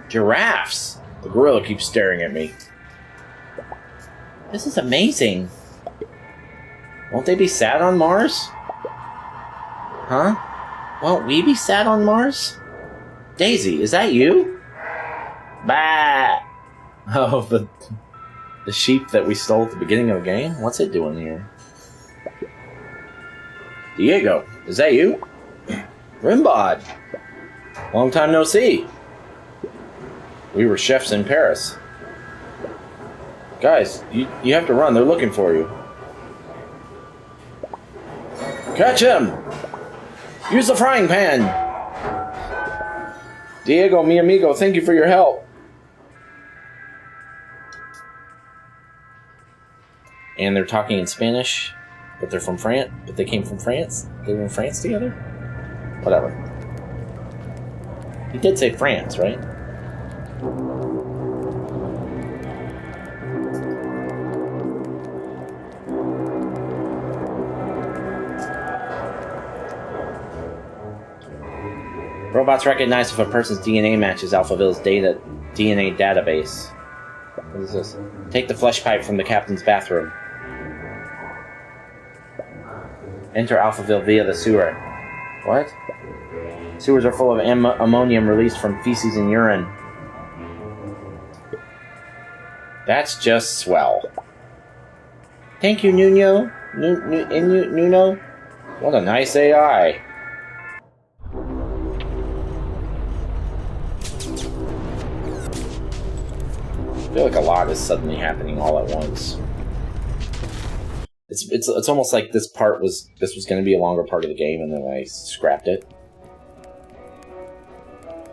[SPEAKER 1] Giraffes! The gorilla keeps staring at me. This is amazing. Won't they be sad on Mars? Huh? Won't we be sad on Mars? Daisy, is that you? Bah! Oh, the sheep that we stole at the beginning of the game? What's it doing here? Diego, is that you? Rimbod! Long time no see. We were chefs in Paris. Guys, you have to run. They're looking for you. Catch him! Use the frying pan! Diego, mi amigo, thank you for your help. And they're talking in Spanish, but they're from France. But they came from France? They were in France together? Whatever. He did say France, right? Robots recognize if a person's DNA matches Alphaville's DNA database. What is this? Take the flush pipe from the captain's bathroom. Enter Alphaville via the sewer. What? Sewers are full of ammonium released from feces and urine. That's just swell. Thank you, Nuno. Nuno? What a nice AI. I feel like a lot is suddenly happening all at once. It's almost like this was going to be a longer part of the game, and then I scrapped it.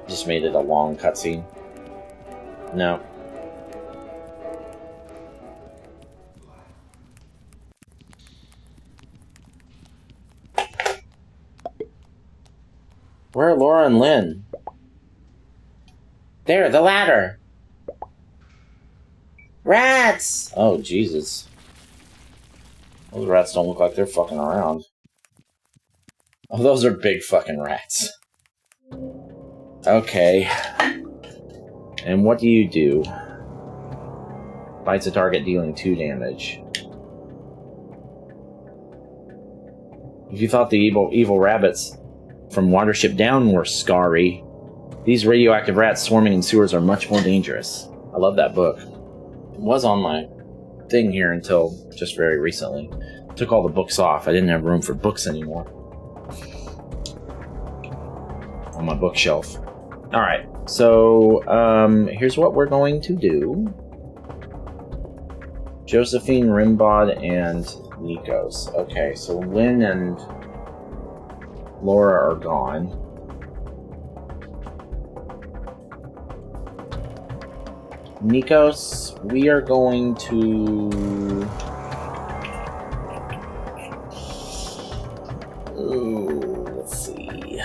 [SPEAKER 1] Just made it a long cutscene. No. Where are Laura and Lynn? There, the ladder! Rats! Oh, Jesus. Those rats don't look like they're fucking around. Oh, those are big fucking rats. Okay. And what do you do? Bites a target dealing 2 damage. If you thought the evil rabbits from Watership Down were scary, these radioactive rats swarming in sewers are much more dangerous. I love that book. It was on my thing here until just very recently. Took all the books off. I didn't have room for books anymore on my bookshelf. Alright, so here's what we're going to do. Josephine, Rimbod, and Nikos. Okay, so Lynn and Laura are gone. Nikos, we are going to... Ooh, let's see.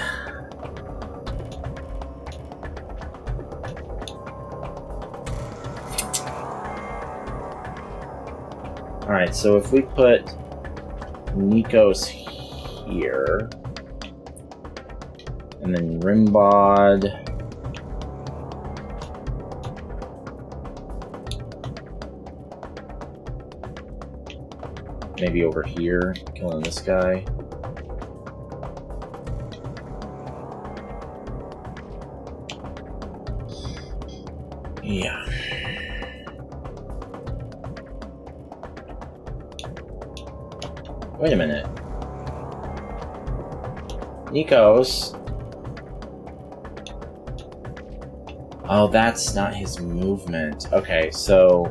[SPEAKER 1] Alright, so if we put Nikos here, and then Rimbod... maybe over here, killing this guy. Yeah. Wait a minute. Nikos, Oh, that's not his movement. Okay, so...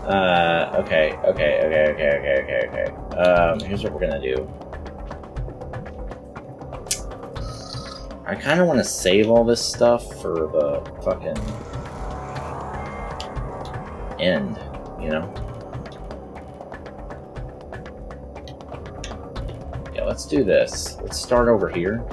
[SPEAKER 1] Okay. Here's what we're gonna do. I kind of want to save all this stuff for the fucking end, you know? Yeah, let's do this. Let's start over here.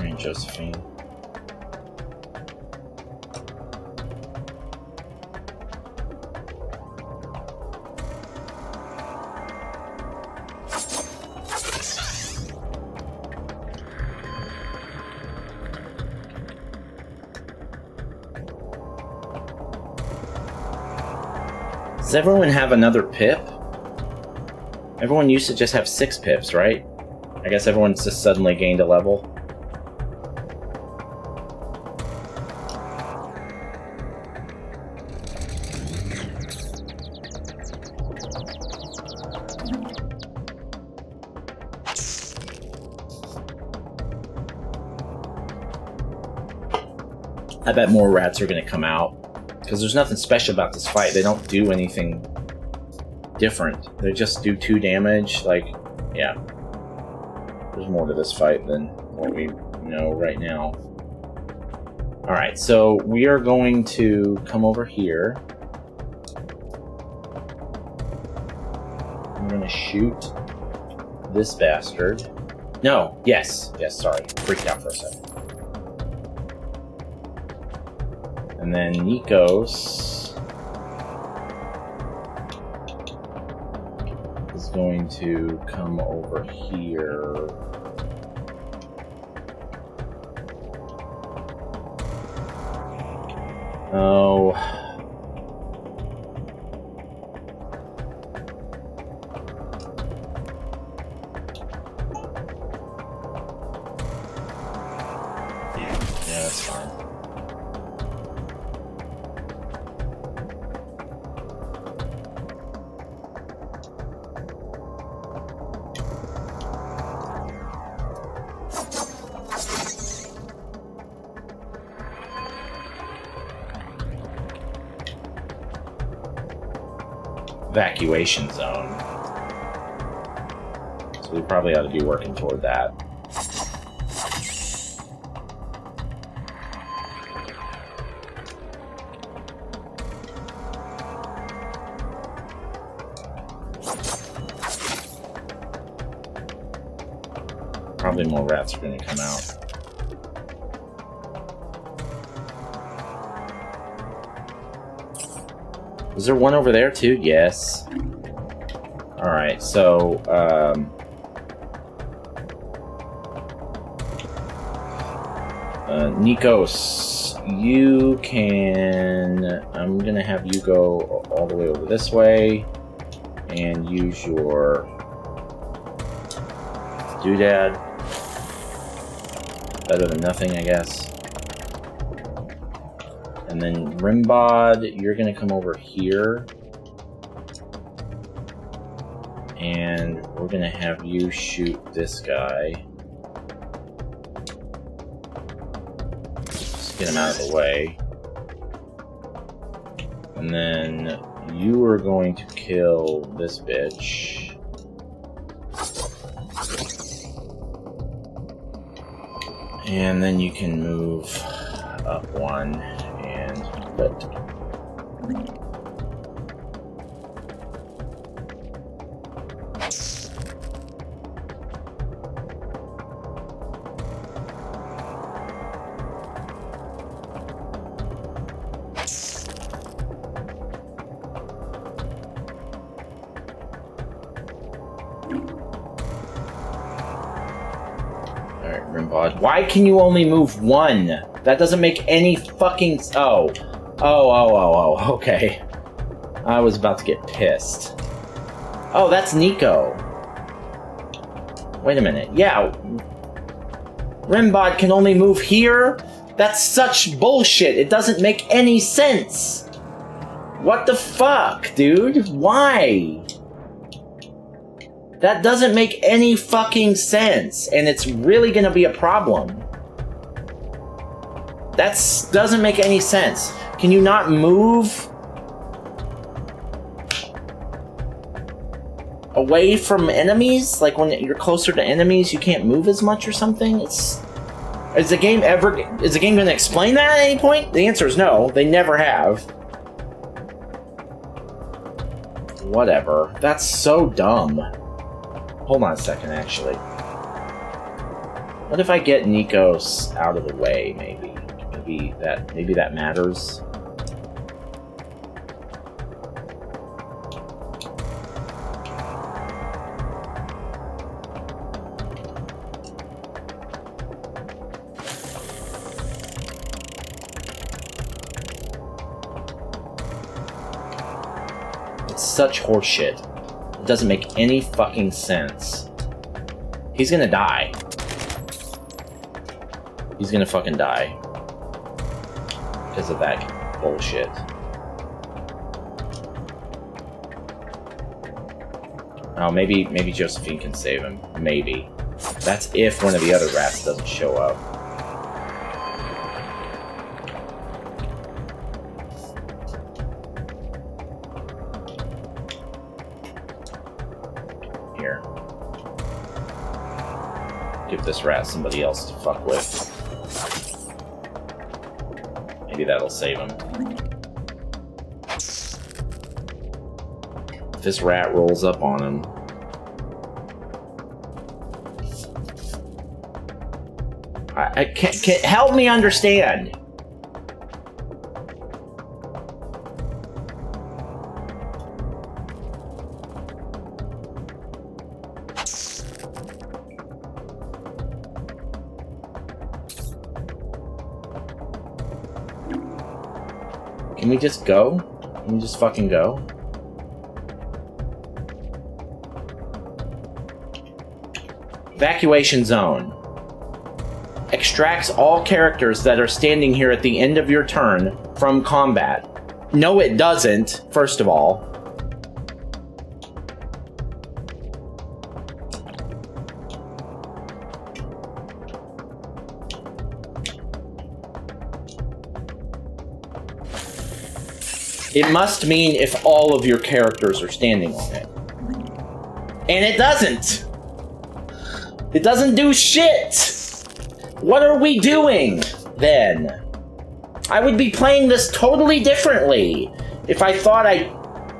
[SPEAKER 1] Alright, Josephine. Does everyone have another pip? Everyone used to just have 6 pips, right? I guess everyone's just suddenly gained a level. I bet more rats are going to come out. Because there's nothing special about this fight. They don't do anything different. They just do 2 damage. Like, yeah. There's more to this fight than what we know right now. Alright, so we are going to come over here. I'm going to shoot this bastard. No, yes, sorry. Freaked out for a second. And then Nikos is going to come over here. Oh. Yeah, that's fine. Evacuation zone. So we probably ought to be working toward that. Probably more rats are going to come out. Was there one over there too? Yes. Alright, so, Nikos, you can... I'm gonna have you go all the way over this way and use your doodad. Better than nothing, I guess. And then Rimbod, you're gonna come over here. And we're gonna have you shoot this guy. Just get him out of the way. And then you are going to kill this bitch. And then you can move up 1 and put. Alright, Rimbod. Why can you only move one? That doesn't make any fucking... Oh. Oh, okay. I was about to get pissed. Oh, that's Nico. Wait a minute. Yeah. Rimbod can only move here? That's such bullshit. It doesn't make any sense. What the fuck, dude? Why? That doesn't make any fucking sense, and it's really gonna be a problem. That doesn't make any sense. Can you not move away from enemies? Like when you're closer to enemies, you can't move as much or something? Is the game gonna explain that at any point? The answer is no. They never have. Whatever. That's so dumb. Hold on a second, actually. What if I get Nikos out of the way, maybe? Maybe that matters. It's such horseshit. It doesn't make any fucking sense. He's gonna die. He's gonna fucking die. Because of that bullshit. Oh, maybe Josephine can save him. Maybe. That's if one of the other rats doesn't show up. Here. Give this rat somebody else to fuck with. Maybe that'll save him. If this rat rolls up on him... I can't help me understand! Can we just go? Can we just fucking go? Evacuation zone. Extracts all characters that are standing here at the end of your turn from combat. No, it doesn't, first of all. It must mean if all of your characters are standing on it. And it doesn't! It doesn't do shit! What are we doing, then? I would be playing this totally differently if I thought I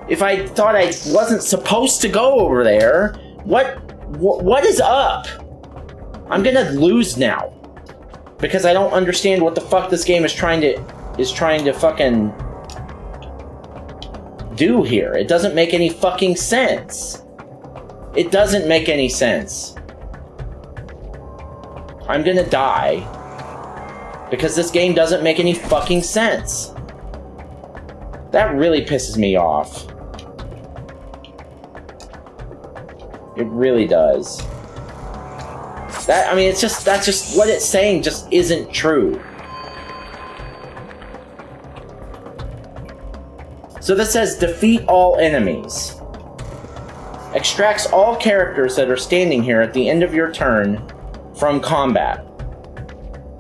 [SPEAKER 1] wasn't supposed to go over there. What is up? I'm gonna lose now. Because I don't understand what the fuck this game is trying to fucking do here. It doesn't make any fucking sense. It doesn't make any sense. I'm gonna die because this game doesn't make any fucking sense. That really pisses me off. It really does. That's just what it's saying just isn't true. So this says defeat all enemies. Extracts all characters that are standing here at the end of your turn from combat.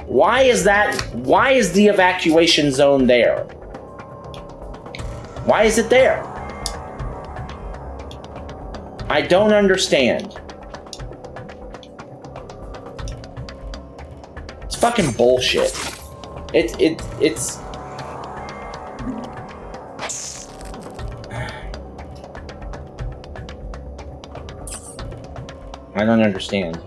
[SPEAKER 1] Why is the evacuation zone there? Why is it there? I don't understand. It's fucking bullshit. It's I don't understand.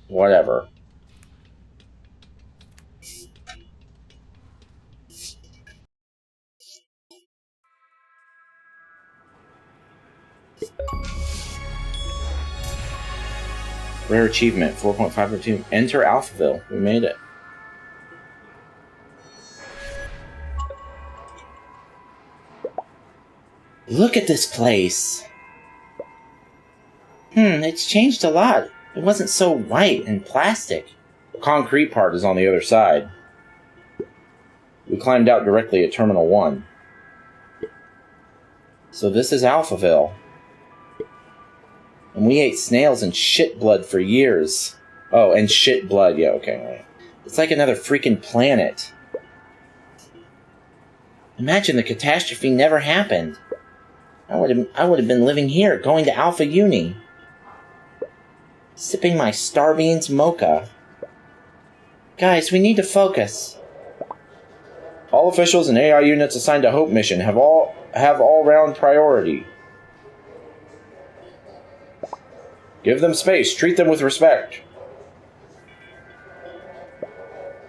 [SPEAKER 1] Whatever. Rare achievement, 4.502. Enter Alphaville. We made it. Look at this place. It's changed a lot. It wasn't so white and plastic. The concrete part is on the other side. We climbed out directly at Terminal 1. So this is Alphaville. And we ate snails and shit blood for years. Oh, and shit blood. Yeah, okay. Right. It's like another freaking planet. Imagine the catastrophe never happened. I would have been living here, going to Alpha Uni. Sipping my Starbeans mocha. Guys, we need to focus. All officials and AI units assigned to Hope Mission have all-round priority. Give them space. Treat them with respect.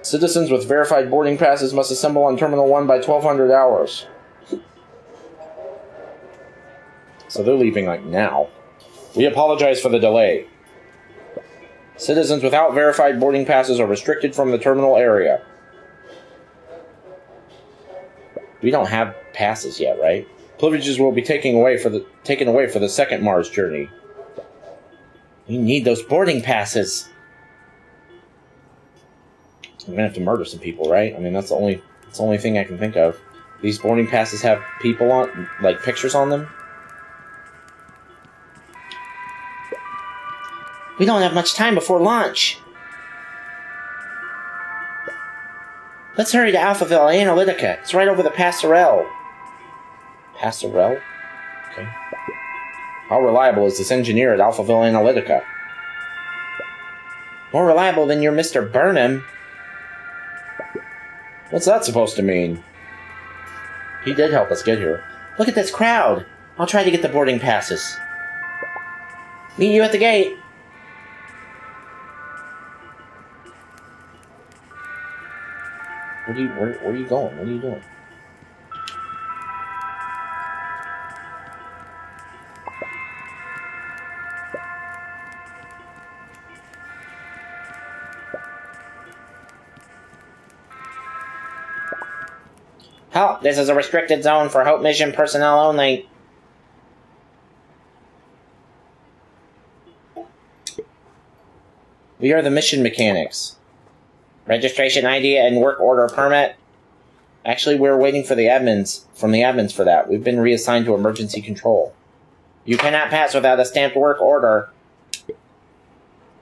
[SPEAKER 1] Citizens with verified boarding passes must assemble on Terminal 1 by 1200 hours. So they're leaving like now. We apologize for the delay. Citizens without verified boarding passes are restricted from the terminal area. We don't have passes yet, right? Privileges will be taken away for the second Mars journey. We need those boarding passes. I'm gonna have to murder some people, right? I mean, that's the only thing I can think of. These boarding passes have people on, like pictures on them. We don't have much time before launch. Let's hurry to Alphaville Analytica. It's right over the Passerelle. Passerelle? Okay. How reliable is this engineer at Alphaville Analytica? More reliable than your Mr. Burnham. What's that supposed to mean? He did help us get here. Look at this crowd. I'll try to get the boarding passes. Meet you at the gate. Where are you going? What are you doing? Halt! This is a restricted zone for Hope Mission personnel only. We are the mission mechanics. Registration ID and work order permit. Actually, we're waiting for the admins, for that. We've been reassigned to emergency control. You cannot pass without a stamped work order.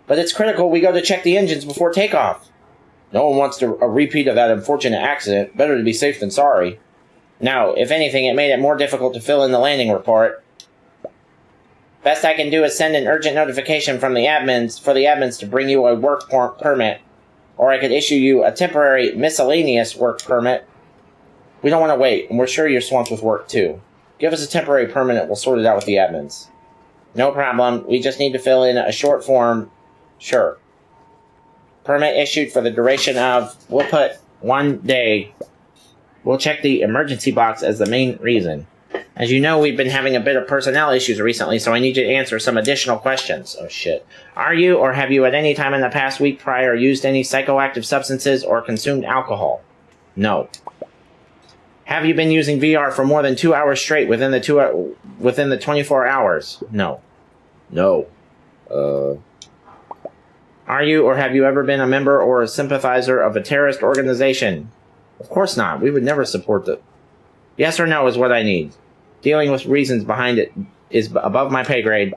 [SPEAKER 1] But it's critical we go to check the engines before takeoff. No one wants a repeat of that unfortunate accident. Better to be safe than sorry. No, if anything, it made it more difficult to fill in the landing report. Best I can do is send an urgent notification from the admins to bring you a work permit. Or I could issue you a temporary miscellaneous work permit. We don't want to wait, and we're sure you're swamped with work too. Give us a temporary permit and we'll sort it out with the admins. No problem, we just need to fill in a short form. Sure. Permit issued for the duration of, we'll put 1 day. We'll check the emergency box as the main reason. As you know, we've been having a bit of personnel issues recently, so I need you to answer some additional questions. Oh shit. Are you, or have you at any time in the past week prior used any psychoactive substances or consumed alcohol? No. Have you been using VR for more than 2 hours straight within the 24 hours? No. No. Are you, or have you ever been a member or a sympathizer of a terrorist organization? Of course not. We would never support the... Yes or no is what I need. Dealing with reasons behind it is above my pay grade.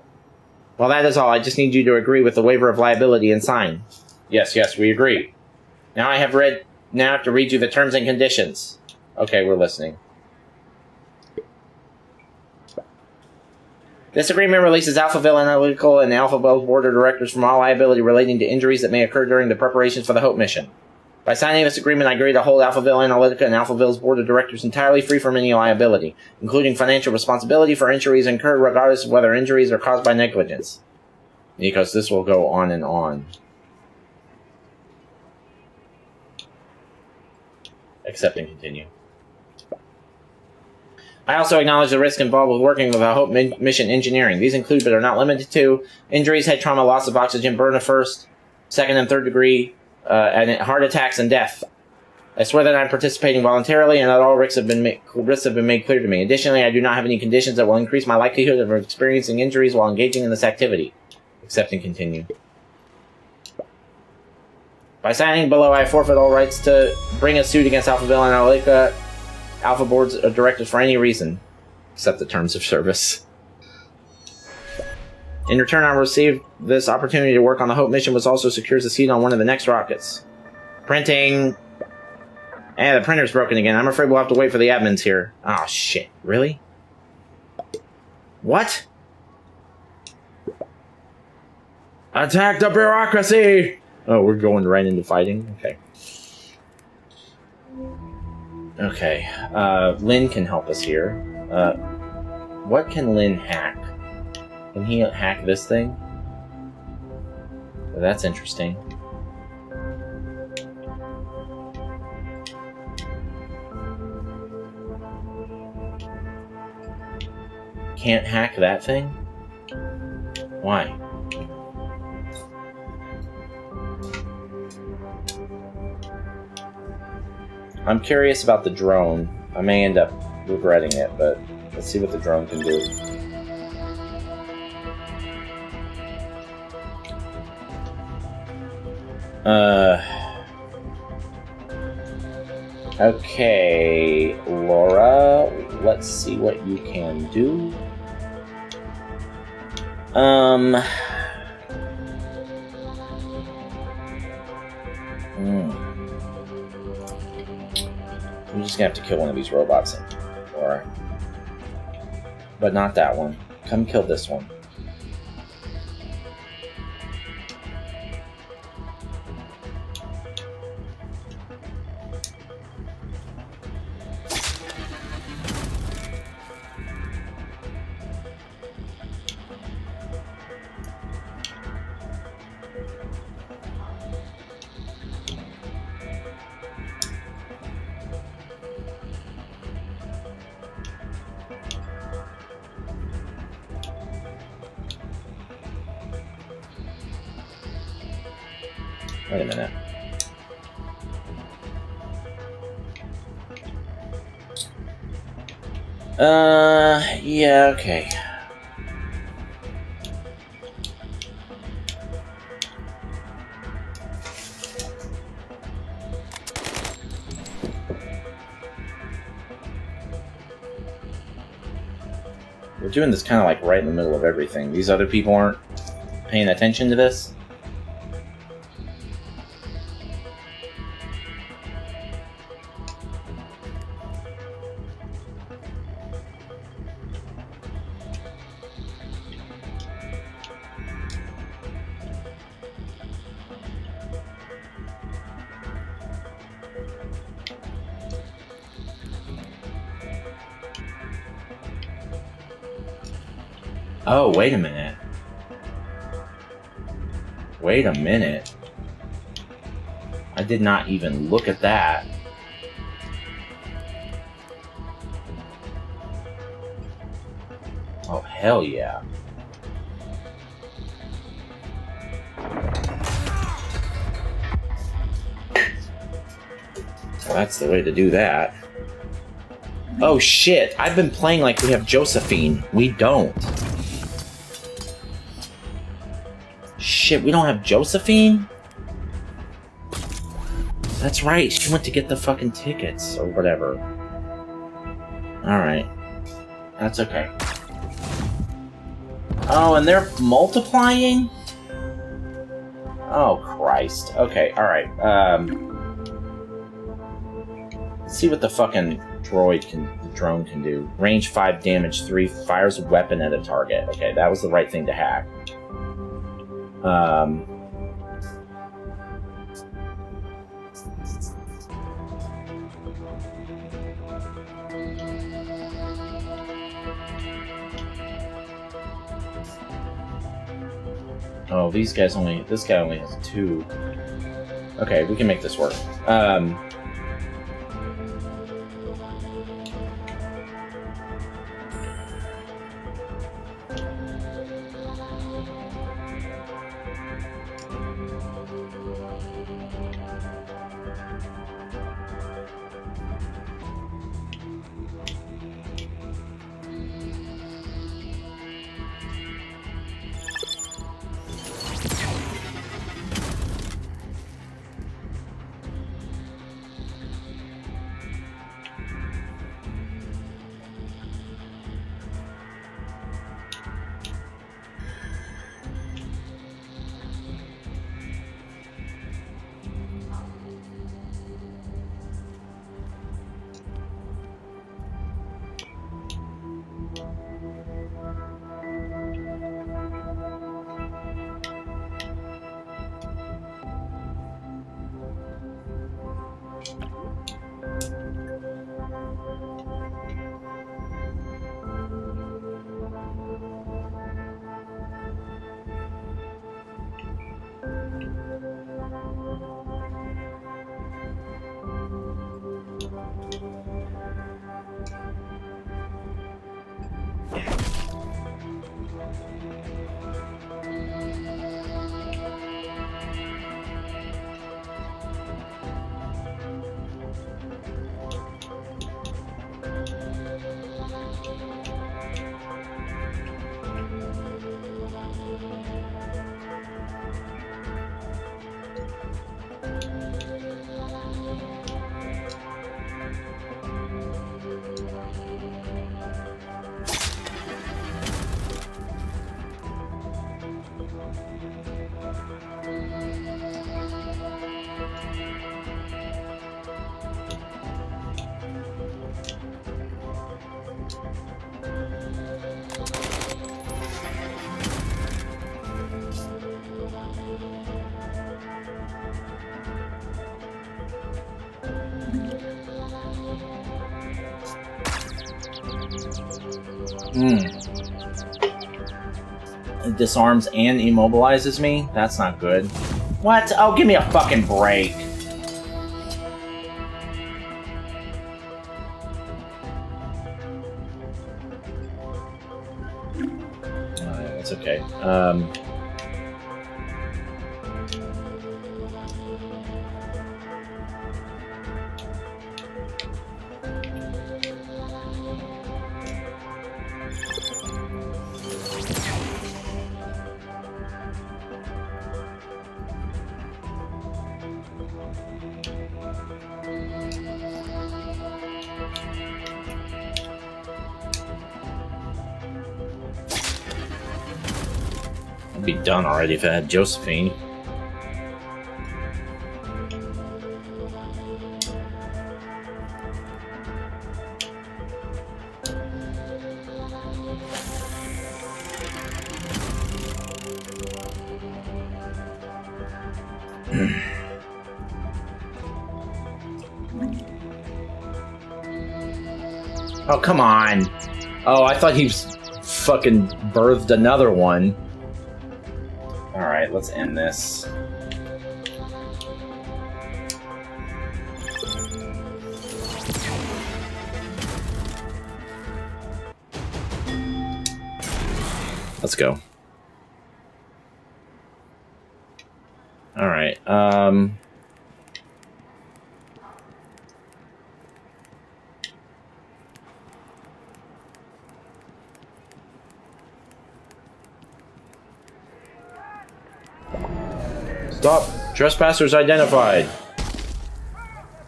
[SPEAKER 1] Well, that is all. I just need you to agree with the waiver of liability and sign. Yes, we agree. Now I have to read you the terms and conditions. Okay, we're listening. This agreement releases Alphaville Analytical and Alphaville's board of directors from all liability relating to injuries that may occur during the preparations for the Hope mission. By signing this agreement, I agree to hold Alphaville Analytica and Alphaville's board of directors entirely free from any liability, including financial responsibility for injuries incurred regardless of whether injuries are caused by negligence. Because this will go on and on. Accept and continue. I also acknowledge the risk involved with working with a Hope mission engineering. These include, but are not limited to, injuries, head trauma, loss of oxygen, burn of first, second, and third degree, and heart attacks and death. I swear that I'm participating voluntarily and that all risks have been made clear to me. Additionally, I do not have any conditions that will increase my likelihood of experiencing injuries while engaging in this activity. Accept and continue. By signing below, I forfeit all rights to bring a suit against Alphaville and Alika Alpha boards are directed for any reason, except the terms of service. In return, I will receive this opportunity to work on the Hope mission, which also secures a seat on one of the next rockets. Printing. The printer's broken again. I'm afraid we'll have to wait for the admins here. Oh, shit. Really? What? Attack the bureaucracy! Oh, we're going right into fighting? Okay. Okay. Lynn can help us here. What can Lynn hack? Can he hack this thing? That's interesting. Can't hack that thing? Why? I'm curious about the drone. I may end up regretting it, but let's see what the drone can do. Okay, Laura, let's see what you can do. I'm just gonna have to kill one of these robots, Laura. But not that one. Come kill this one. Wait a minute. Yeah, okay. We're doing this kind of like right in the middle of everything. These other people aren't paying attention to this. Oh, wait a minute. Wait a minute. I did not even look at that. Oh, hell yeah. Well, that's the way to do that. Oh shit, I've been playing like we have Josephine. We don't. Shit, we don't have Josephine? That's right, she went to get the fucking tickets, or whatever. Alright. That's okay. Oh, and they're multiplying? Oh, Christ. Okay, alright. Let's see what the fucking drone can do. Range 5, damage 3, fires a weapon at a target. Okay, that was the right thing to hack. Oh, this guy only has 2. Okay, we can make this work. It disarms and immobilizes me? That's not good. What? Oh, give me a fucking break. Alright, that's okay. I'd be done already if I had Josephine. Oh, come on. Oh, I thought he fucking birthed another one. Alright, let's end this. Let's go. Alright, Stop! Trespassers identified!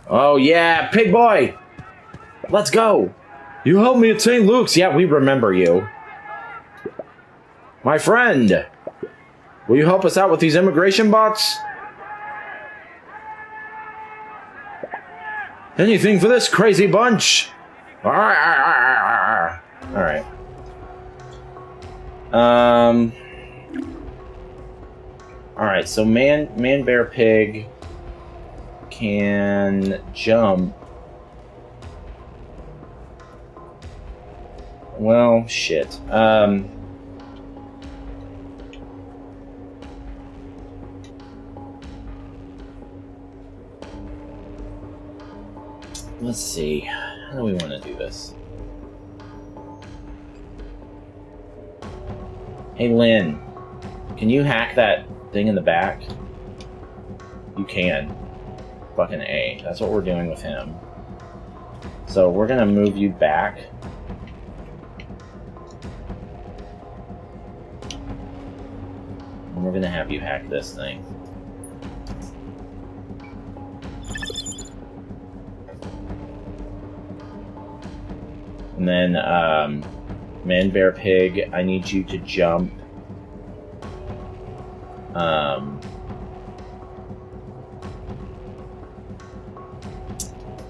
[SPEAKER 1] Oh yeah, pig boy! Let's go! You helped me at St. Luke's! Yeah, we remember you. My friend! Will you help us out with these immigration bots? Anything for this crazy bunch! Alright. Alright, so man, bear, pig can jump. Well, shit. Let's see. How do we want to do this? Hey, Lynn. Can you hack that thing in the back? You can. Fucking A. That's what we're doing with him. So we're gonna move you back. And we're gonna have you hack this thing. And then, man, bear, pig, I need you to jump. How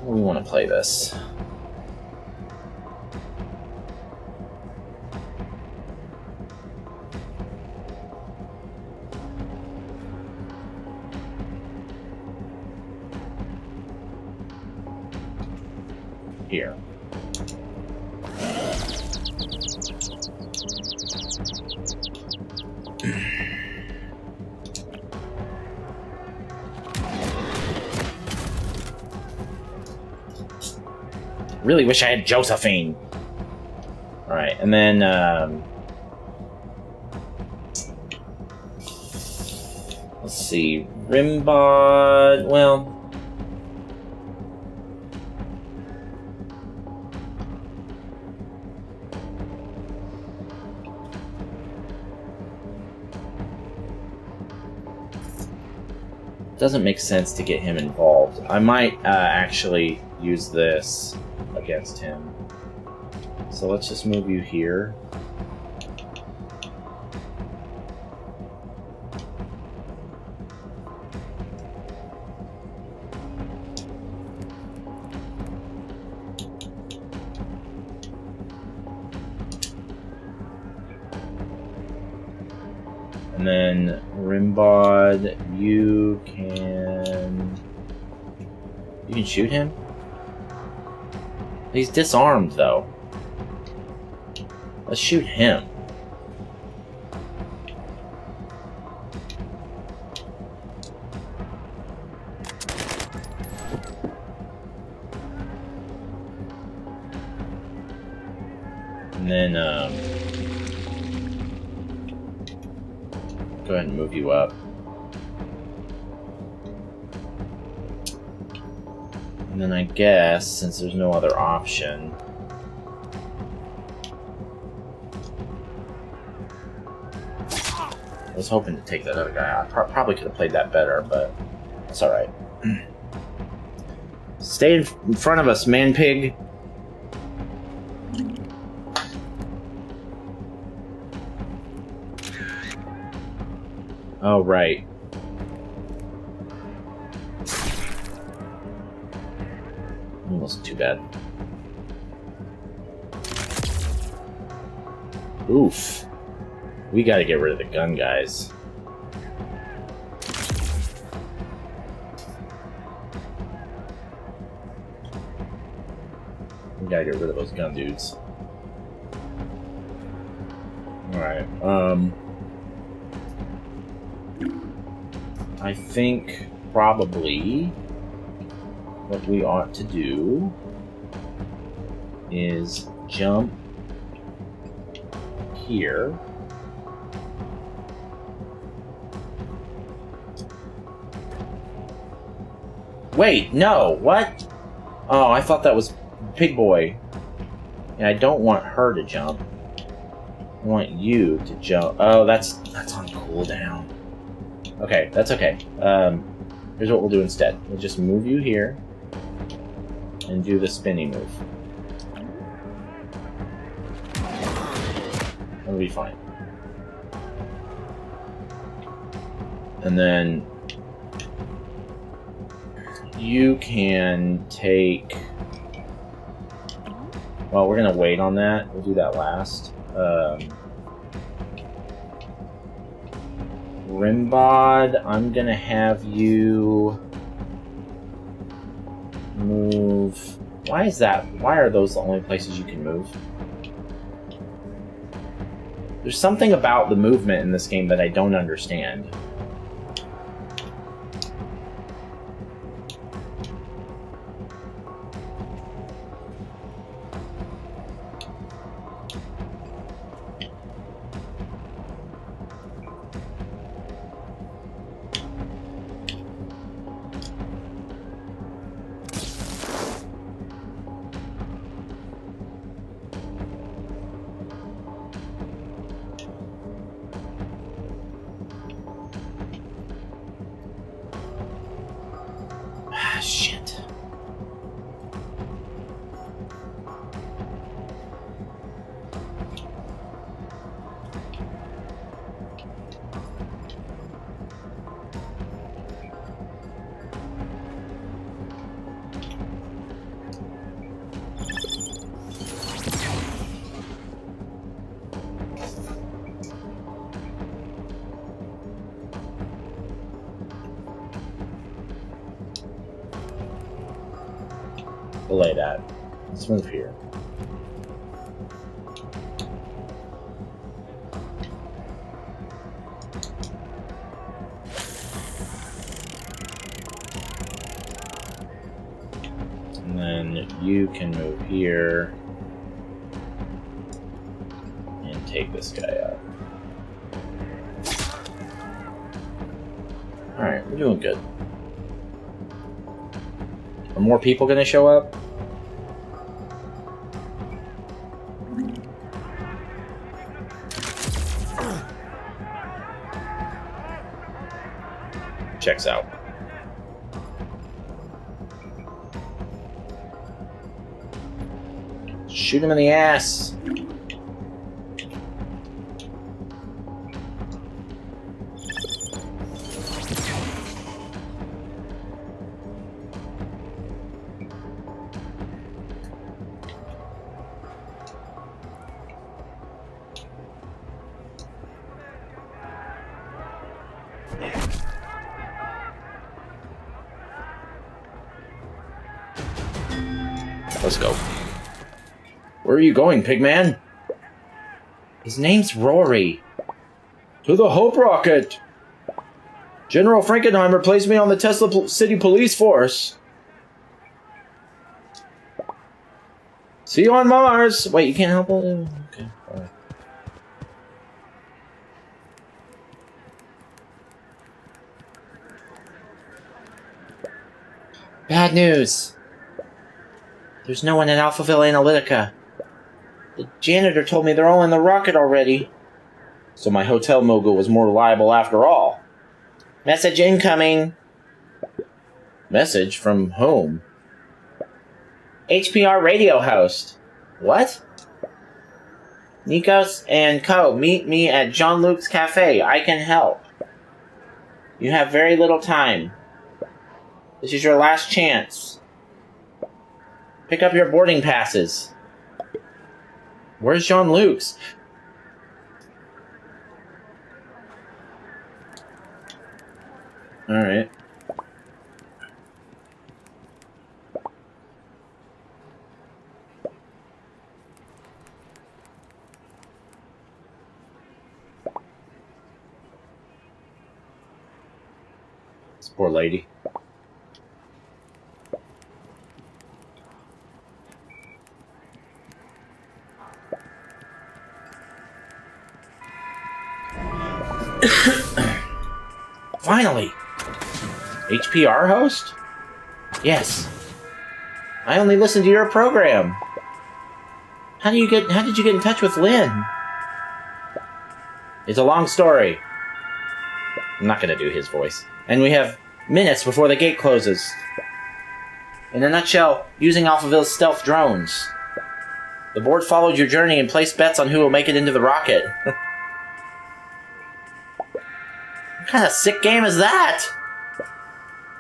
[SPEAKER 1] do we want to play this? Here. Really wish I had Josephine. Alright, and then, let's see, Rimbod, well, doesn't make sense to get him involved. I might actually use this against him. So let's just move you here. And then Rimbod, you can shoot him? He's disarmed though. Let's shoot him. And then, go ahead and move you up. And then I guess, since there's no other option, I was hoping to take that other guy out. Probably could have played that better, but it's alright. Stay in front of us, man pig. Oh, right. Wasn't too bad. Oof. We gotta get rid of the gun, guys. We gotta get rid of those gun dudes. Alright, I think probably what we ought to do is jump here. Wait, no, what? Oh, I thought that was Pig Boy. And I don't want her to jump. I want you to jump. Oh, that's on cooldown. Okay, that's okay. Here's what we'll do instead. We'll just move you here and do the spinning move. That'll be fine. And then you can take... Well, we're going to wait on that. We'll do that last. Rimbod, I'm going to have you move... Why is that? Why are those the only places you can move? There's something about the movement in this game that I don't understand. Shit. Belay that. Let's move here. And then you can move here and take this guy out. Alright, we're doing good. Are more people gonna show up? Checks out. Shoot him in the ass. Let's go. Where are you going, Pigman? His name's Rory. To the Hope Rocket! General Frankenheimer placed me on the Tesla City Police Force. See you on Mars! Wait, you can't help it? Okay, alright. Bad news. There's no one at Alphaville Analytica. The janitor told me they're all in the rocket already. So my hotel mogul was more reliable after all. Message incoming. Message from whom? HPR radio host. What? Nikos and Co. Meet me at John Luke's cafe. I can help. You have very little time. This is your last chance. Pick up your boarding passes. Where's John Luke's? Alright. This poor lady. Finally! HPR host? Yes. I only listened to your program. How did you get in touch with Lynn? It's a long story. I'm not gonna do his voice. And we have minutes before the gate closes. In a nutshell, using Alphaville's stealth drones. The board followed your journey and placed bets on who will make it into the rocket. What kind of sick game is that?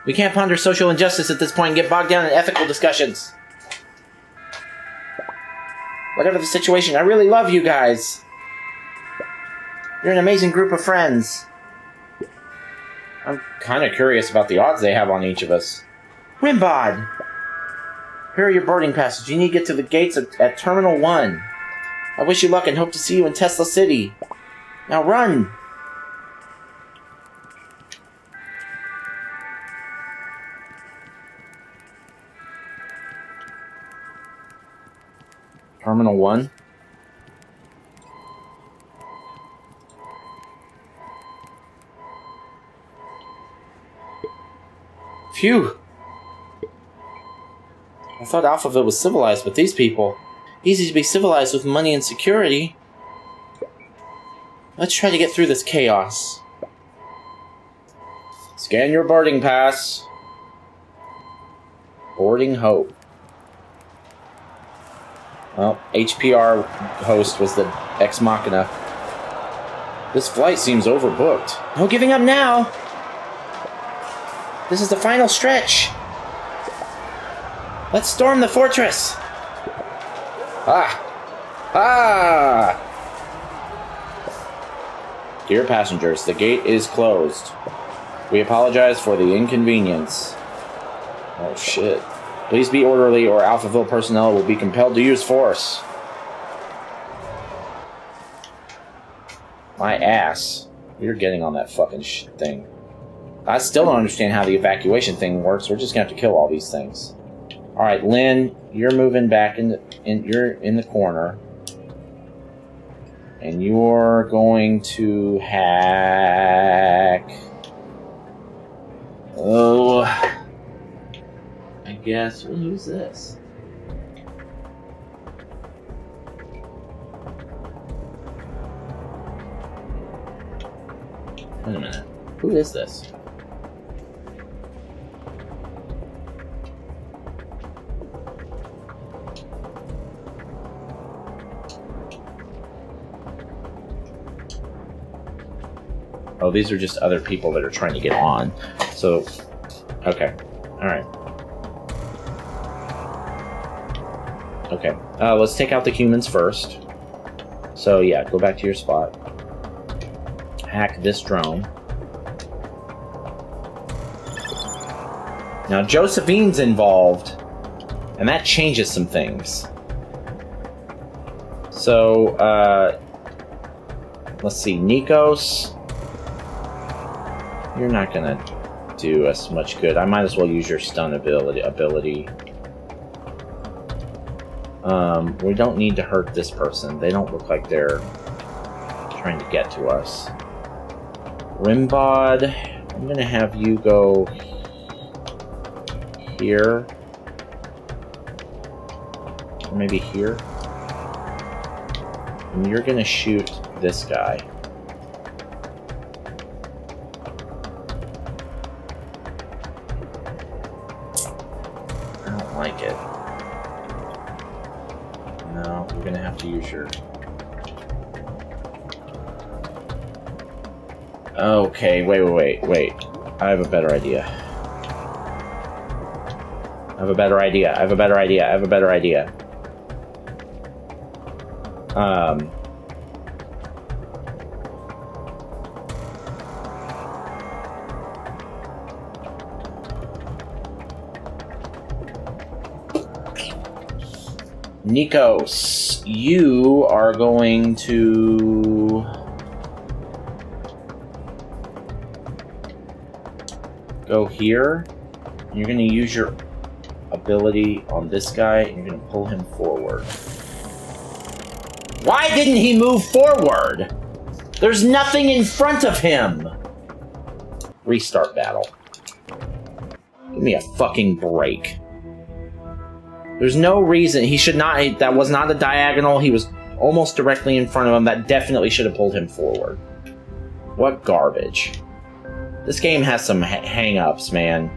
[SPEAKER 1] We can't ponder social injustice at this point and get bogged down in ethical discussions. Whatever the situation, I really love you guys. You're an amazing group of friends. I'm kind of curious about the odds they have on each of us. Wimbod! Here are your boarding passes. You need to get to the gates at Terminal 1. I wish you luck and hope to see you in Tesla City. Now run! Terminal 1. Phew! I thought Alphaville was civilized, but these people... Easy to be civilized with money and security. Let's try to get through this chaos. Scan your boarding pass. Boarding Hope. Well, HPR host was the ex machina. This flight seems overbooked. No giving up now! This is the final stretch! Let's storm the fortress! Dear passengers, the gate is closed. We apologize for the inconvenience. Oh shit. Please be orderly or Alphaville personnel will be compelled to use force. My ass. You're getting on that fucking thing. I still don't understand how the evacuation thing works. We're just gonna have to kill all these things. Alright, Lynn, you're moving back you're in the corner. And you're going to hack... Oh... I guess... Who's this? Wait a minute. Who is this? Oh, these are just other people that are trying to get on. So, okay. Alright. Okay. Let's take out the humans first. So, yeah, go back to your spot. Hack this drone. Now, Josephine's involved, and that changes some things. So, let's see, Nikos. You're not gonna do us much good. I might as well use your stun ability. We don't need to hurt this person. They don't look like they're trying to get to us. Rimbod, I'm gonna have you go here. Or maybe here. And you're gonna shoot this guy. I don't like it. No, you're gonna have to use your... Okay, wait. I have a better idea. Nikos, you are going to... go here. You're going to use your ability on this guy, and you're going to pull him forward. Why didn't he move forward? There's nothing in front of him! Restart battle. Give me a fucking break. There's no reason. He should not... That was not a diagonal. He was almost directly in front of him. That definitely should have pulled him forward. What garbage. This game has some hang-ups, man.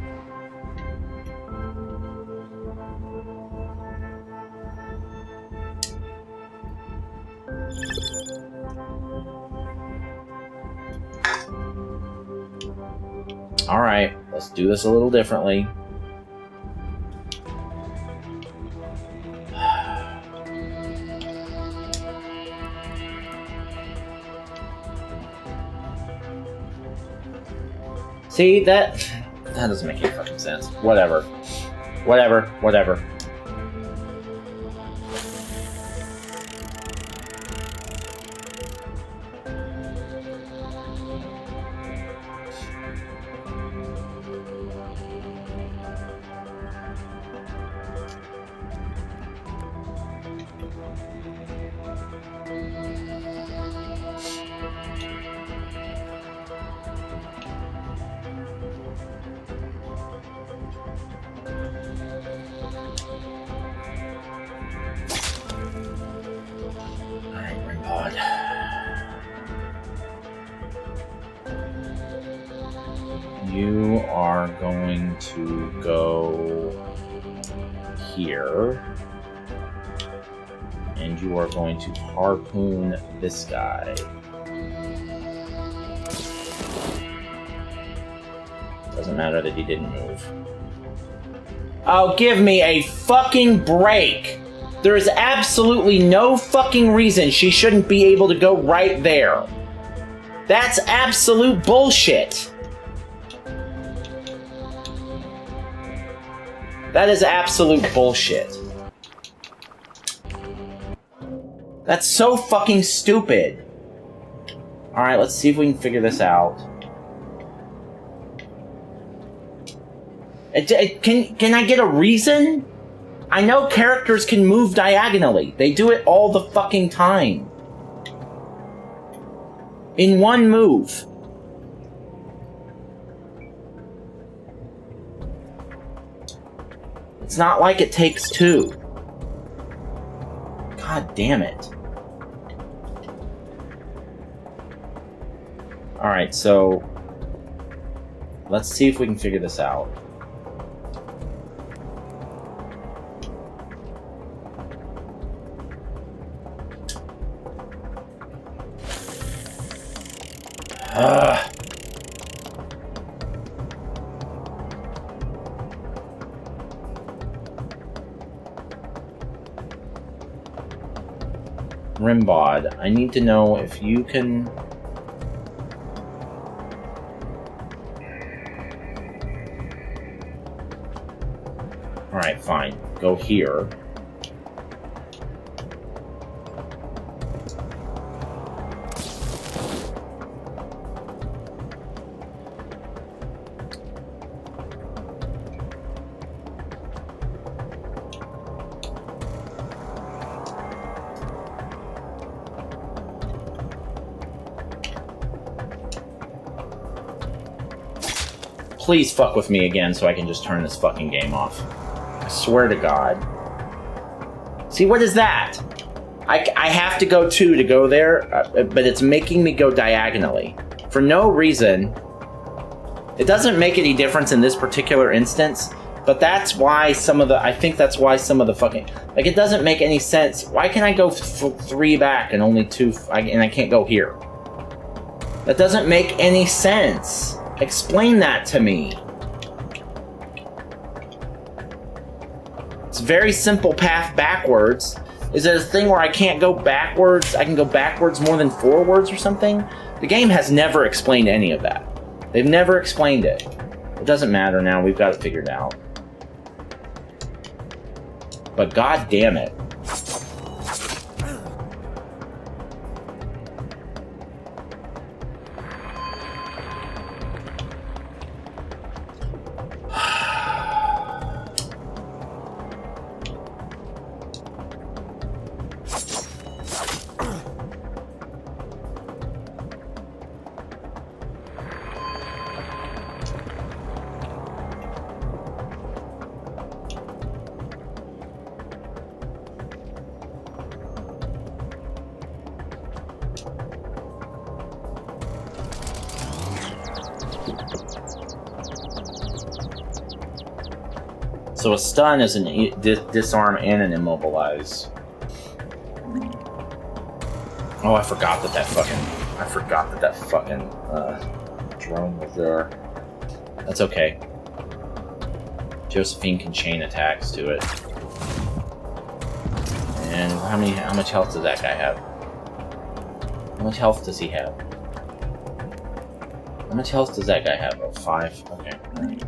[SPEAKER 1] Alright, let's do this a little differently. See, that doesn't make any fucking sense. Whatever. You are going to go here, and you are going to harpoon this guy. Doesn't matter that he didn't move. Oh, give me a fucking break! There is absolutely no fucking reason she shouldn't be able to go right there. That's absolute bullshit. That is absolute bullshit. That's so fucking stupid. Alright, let's see if we can figure this out. Can I get a reason? I know characters can move diagonally. They do it all the fucking time. In one move. It's not like it takes two. God damn it. Alright, so... let's see if we can figure this out. Rimbod, I need to know if you can... Alright, fine. Go here. Please fuck with me again so I can just turn this fucking game off. I swear to God. See, what is that? I have to go 2 to go there, but it's making me go diagonally. For no reason. It doesn't make any difference in this particular instance, but that's why I think that's why some of the fucking... Like, it doesn't make any sense. Why can I go 3 back and only 2... and I can't go here? That doesn't make any sense. Explain that to me. It's a very simple path backwards. Is it a thing where I can't go backwards? I can go backwards more than forwards or something? The game has never explained any of that. They've never explained it. It doesn't matter now. We've got it figured out. But god damn it. So a stun is an disarm and an immobilize. Oh, I forgot that fucking drone was there. That's okay. Josephine can chain attacks to it. And how much health does that guy have? How much health does he have? How much health does that guy have? Oh, 5. Okay. Alright.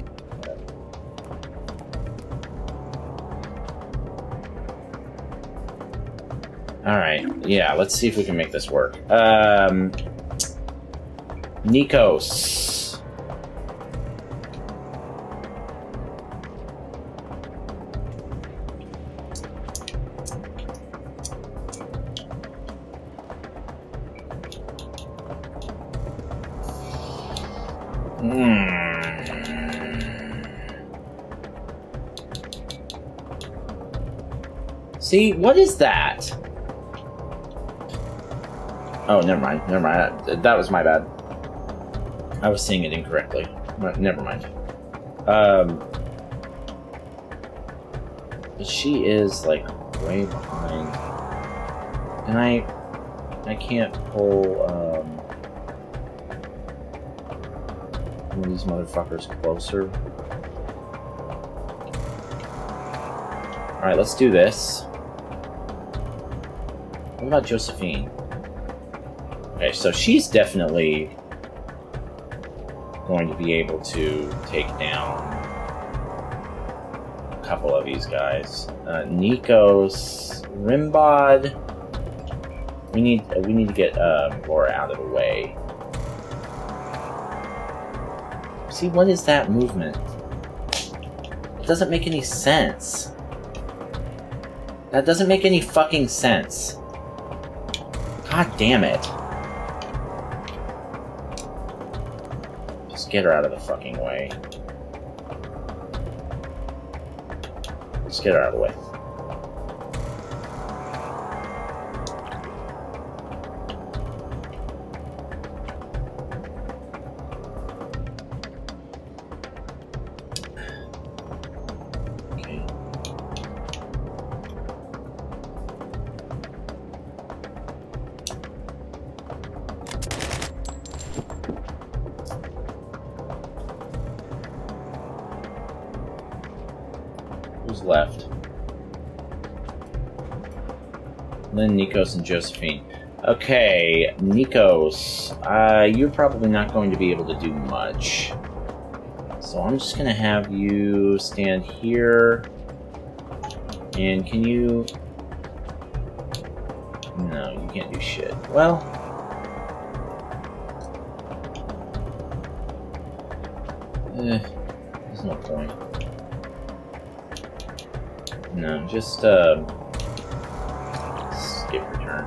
[SPEAKER 1] Alright, yeah, let's see if we can make this work. Nikos. See, what is that? Oh, never mind. That was my bad. I was seeing it incorrectly. Never mind. But she is, like, way behind. And I can't pull, one of these motherfuckers closer. Alright, let's do this. What about Josephine? Okay, so she's definitely going to be able to take down a couple of these guys. Nikos, Rimbod. We need to get Laura out of the way. See, what is that movement? It doesn't make any sense. That doesn't make any fucking sense. God damn it. Just get her out of the fucking way. Just get her out of the way. Okay. Who's left? Lynn, Nikos, and Josephine. Okay, Nikos, you're probably not going to be able to do much. So I'm just gonna have you stand here. And can you... No, you can't do shit. Well... there's no point. No, just, skip your turn.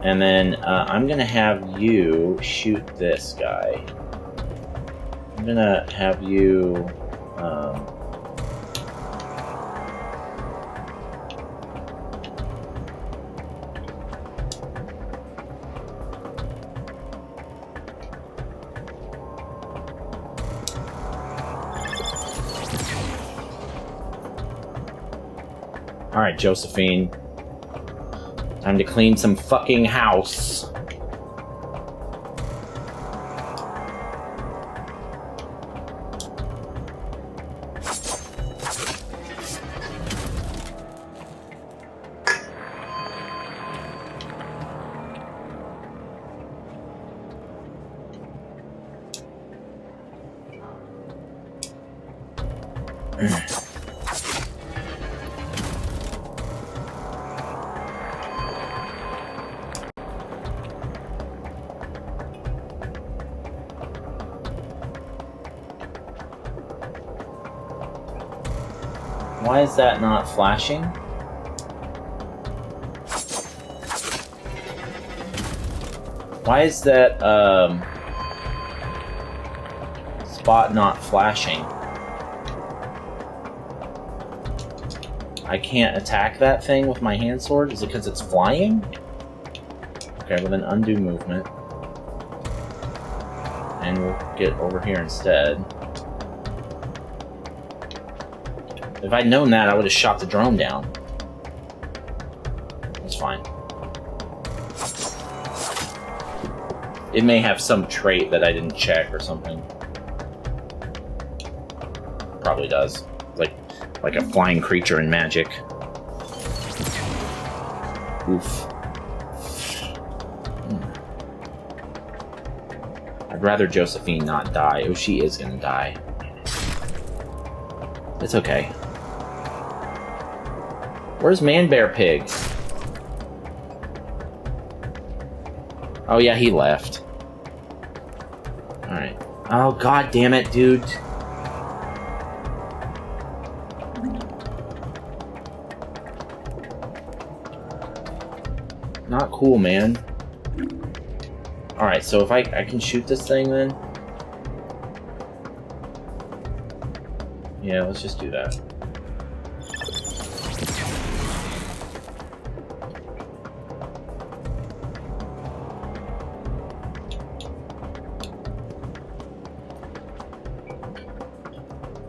[SPEAKER 1] And then, I'm gonna have you shoot this guy. I'm gonna have you... Alright, Josephine. Time to clean some fucking house. Why is that not flashing? Why is that, spot not flashing? I can't attack that thing with my hand sword? Is it because it's flying? Okay, with an undo movement. And we'll get over here instead. If I'd known that, I would have shot the drone down. That's fine. It may have some trait that I didn't check or something. Probably does. Like a flying creature in Magic. Oof. I'd rather Josephine not die. Oh, she is gonna die. It's okay. Where's Man Bear Pig? Oh yeah, he left. Alright. Oh god damn it, dude. Not cool, man. Alright, so if I can shoot this thing then? Yeah, let's just do that.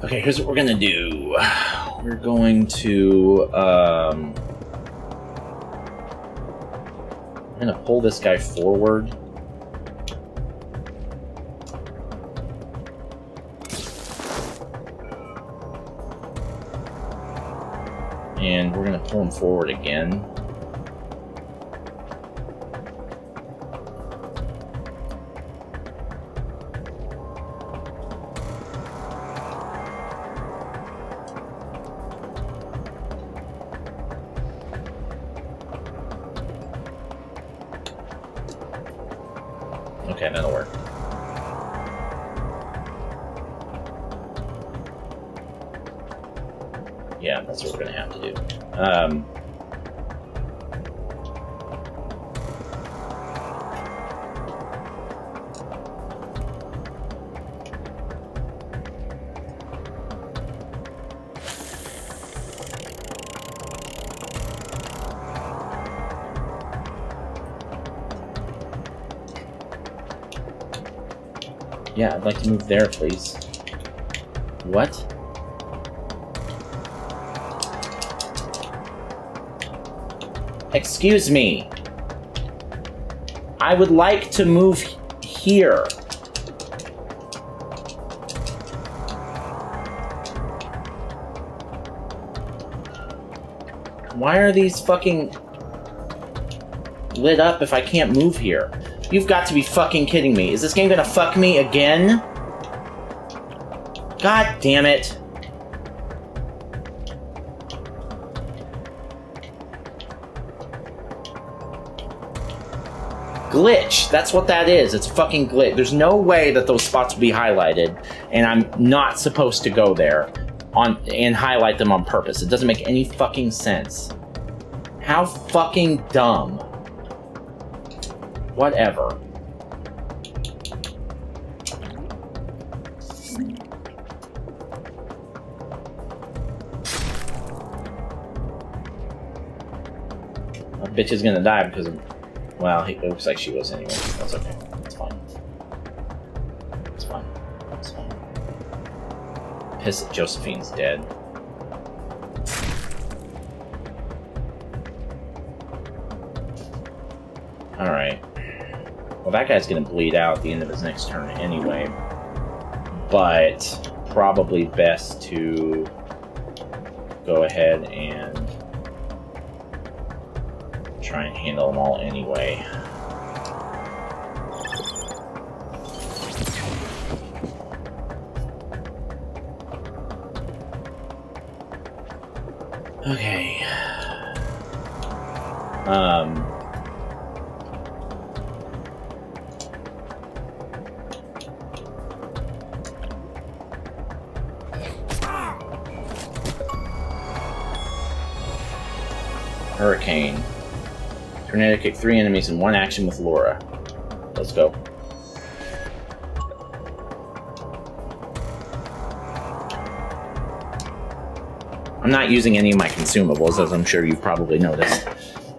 [SPEAKER 1] Okay, here's what we're gonna do. We're going to, I'm gonna pull this guy forward. And we're gonna pull him forward again. Okay, that'll work. Yeah, that's what we're gonna have to do. Yeah, I'd like to move there, please. What? Excuse me. I would like to move here. Why are these fucking lit up if I can't move here? You've got to be fucking kidding me. Is this game gonna fuck me again? God damn it. Glitch. That's what that is. It's a fucking glitch. There's no way that those spots will be highlighted, and I'm not supposed to go there and highlight them on purpose. It doesn't make any fucking sense. How fucking dumb. Whatever. That bitch is gonna die because of... Well, it looks like she was anyway. That's okay. It's fine. It's fine. It's fine. Piss that Josephine's dead. Alright. Well, that guy's gonna bleed out at the end of his next turn anyway. But probably best to go ahead and try and handle them all anyway. Okay. Hurricane. Tornado kick 3 enemies in one action with Laura. Let's go. I'm not using any of my consumables, as I'm sure you've probably noticed.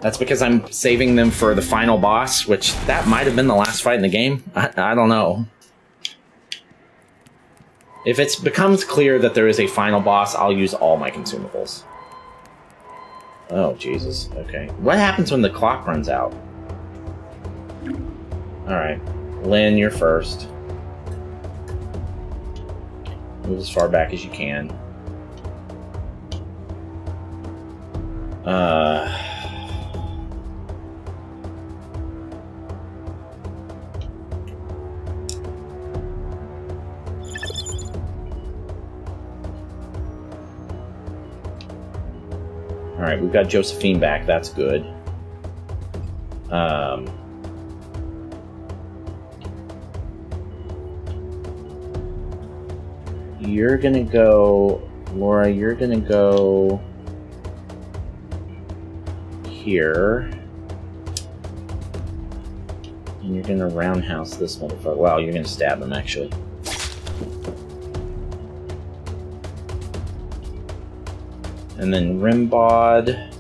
[SPEAKER 1] That's because I'm saving them for the final boss, which that might have been the last fight in the game. I don't know. If it becomes clear that there is a final boss, I'll use all my consumables. Oh, Jesus. Okay. What happens when the clock runs out? Alright. Lynn, you're first. Move as far back as you can. Alright, we've got Josephine back. That's good. You're gonna go... Laura, you're gonna go... here. And you're gonna roundhouse this motherfucker. Wow, you're gonna stab him, actually. And then Rimbod.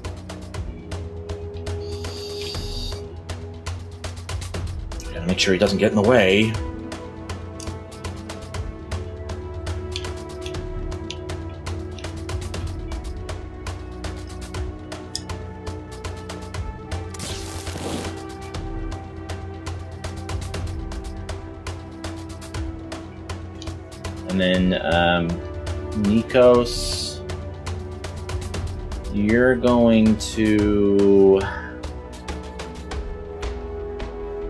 [SPEAKER 1] Gotta make sure he doesn't get in the way. And then Nikos. You're going to...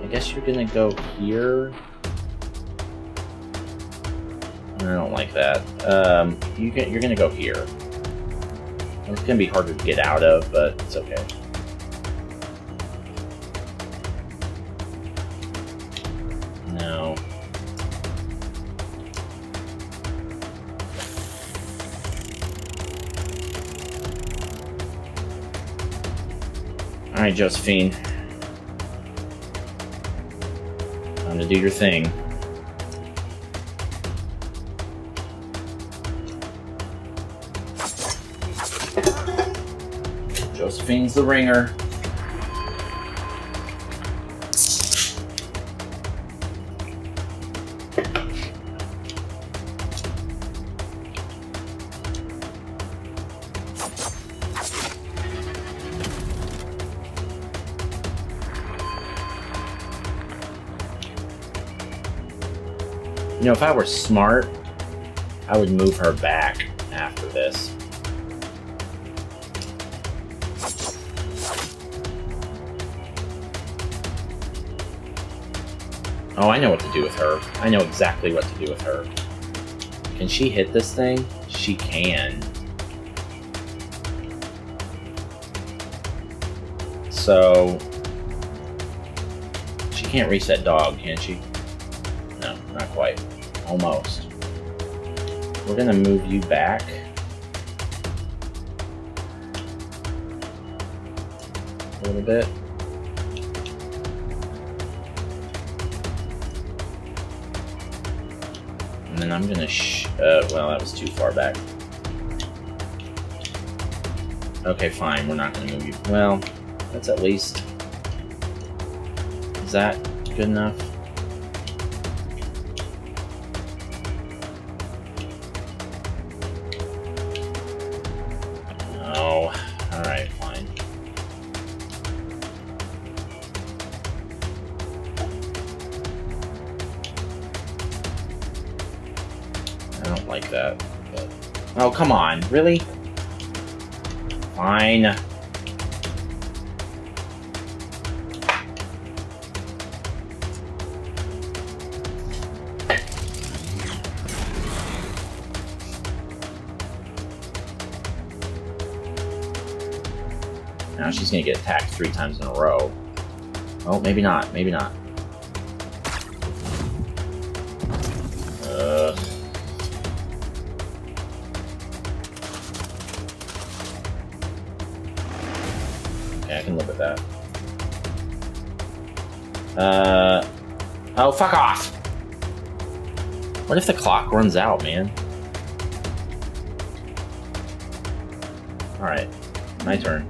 [SPEAKER 1] I guess you're gonna go here. I don't like that. You're gonna go here. It's gonna be harder to get out of, but it's okay. No. Alright, Josephine. Time to do your thing. Josephine's the ringer. You know, if I were smart, I would move her back after this. Oh, I know what to do with her. I know exactly what to do with her. Can she hit this thing? She can. So... she can't reach that dog, can she? No, not quite. Almost. We're gonna move you back. A little bit. And then I'm gonna well, that was too far back. Okay, fine, we're not gonna move you. Well, That's at least... Is that good enough? No. Alright, fine. I don't like that. But... Oh, come on. Really? Fine. Now she's gonna get attacked 3 times in a row. Oh, maybe not. Maybe not. Okay, I can live with that. Oh, fuck off! What if the clock runs out, man? Alright, my turn.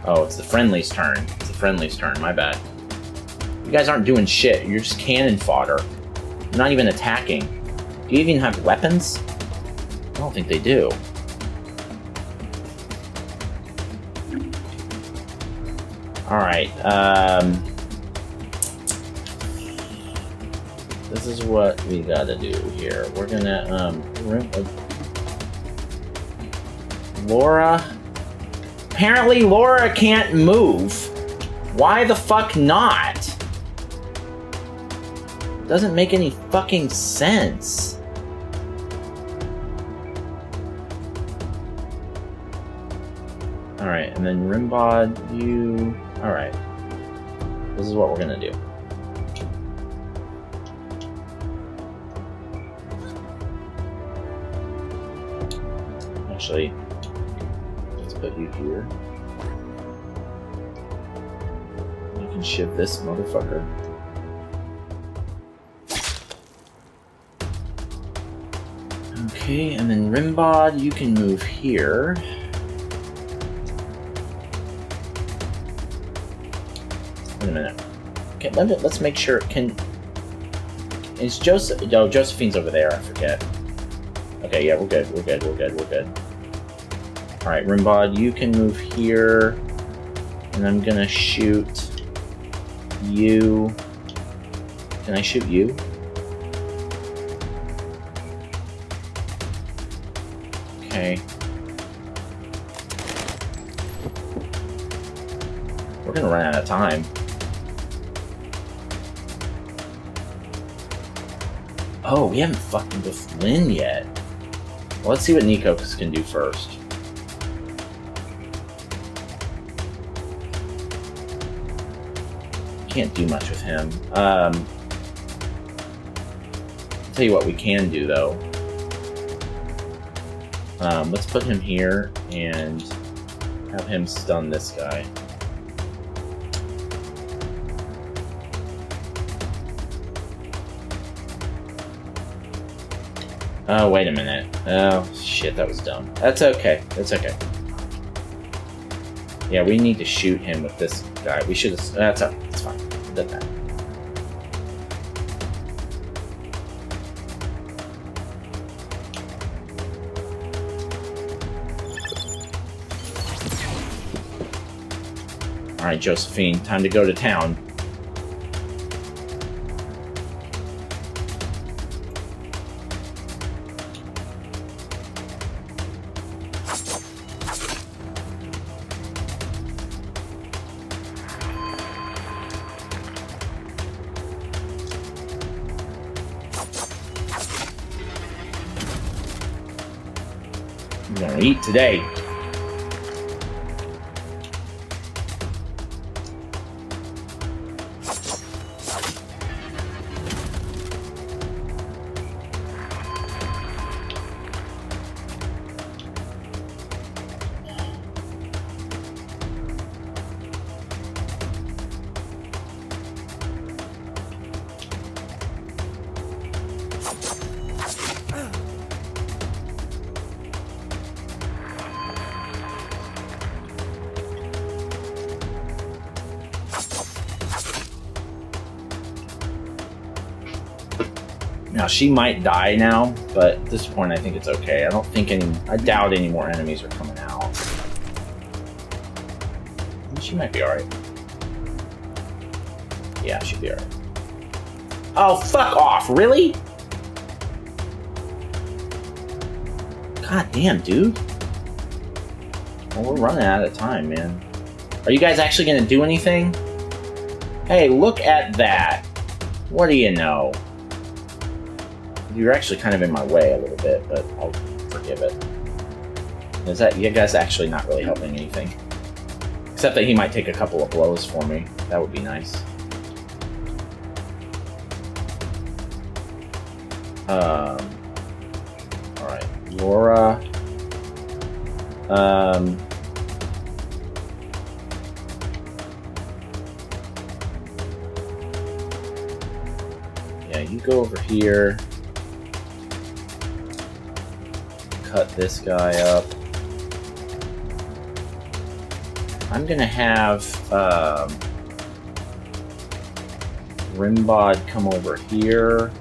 [SPEAKER 1] Oh, it's the friendly's turn. It's the friendly's turn, my bad. You guys aren't doing shit. You're just cannon fodder. You're not even attacking. Do you even have weapons? I don't think they do. Alright, this is what we gotta do here. We're gonna, Laura? Apparently Laura can't move. Why the fuck not? Doesn't make any fucking sense. Alright, and then Rimbod, you... Alright. This is what we're gonna do. Actually, let's put you here. You can shiv this motherfucker. Okay, and then Rimbod, you can move here. Wait a minute. Okay, let's make sure. Is Joseph? No, Josephine's over there. I forget. Okay, yeah, we're good. We're good. We're good. We're good. All right, Rimbod, you can move here, and I'm gonna shoot you. Can I shoot you? Okay. We're gonna run out of time. Oh, we haven't fucking with Lynn yet. Well, let's see what Nikos can do first. Can't do much with him. I'll tell you what we can do, though. Let's put him here and have him stun this guy. Oh, wait a minute. Oh, shit, that was dumb. That's okay. That's okay. Yeah, we need to shoot him with this guy. We should have... That's okay. It's fine. It doesn't matter. Alright, Josephine, time to go to town. We're gonna eat today. Now, she might die now, but at this point I think it's okay. I doubt any more enemies are coming out. She might be alright. Yeah, she'll be alright. Oh, fuck off! Really? God damn, dude. Well, we're running out of time, man. Are you guys actually gonna do anything? Hey, look at that. What do you know? You're actually kind of in my way a little bit, but I'll forgive it. Is that you guys actually not really helping anything? Except that he might take a couple of blows for me. That would be nice. Alright. Laura. Yeah, you go over here. Cut this guy up. I'm gonna have Rimbod come over here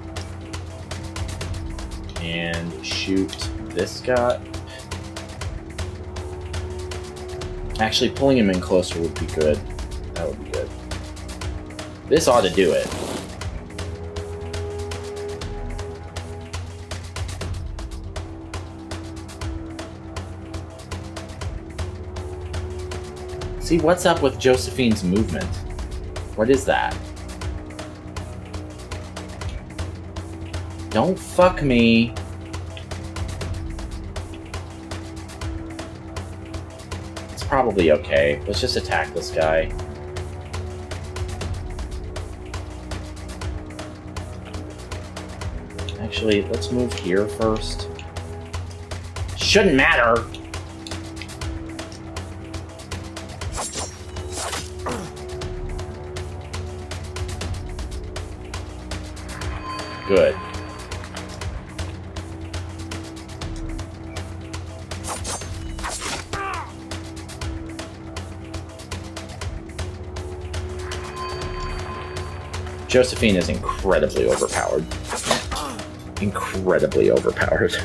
[SPEAKER 1] and shoot this guy. Actually, pulling him in closer would be good. That would be good. This ought to do it. See, what's up with Josephine's movement? What is that? Don't fuck me. It's probably okay. Let's just attack this guy. Actually, let's move here first. Shouldn't matter. Good. Josephine is incredibly overpowered. Incredibly overpowered.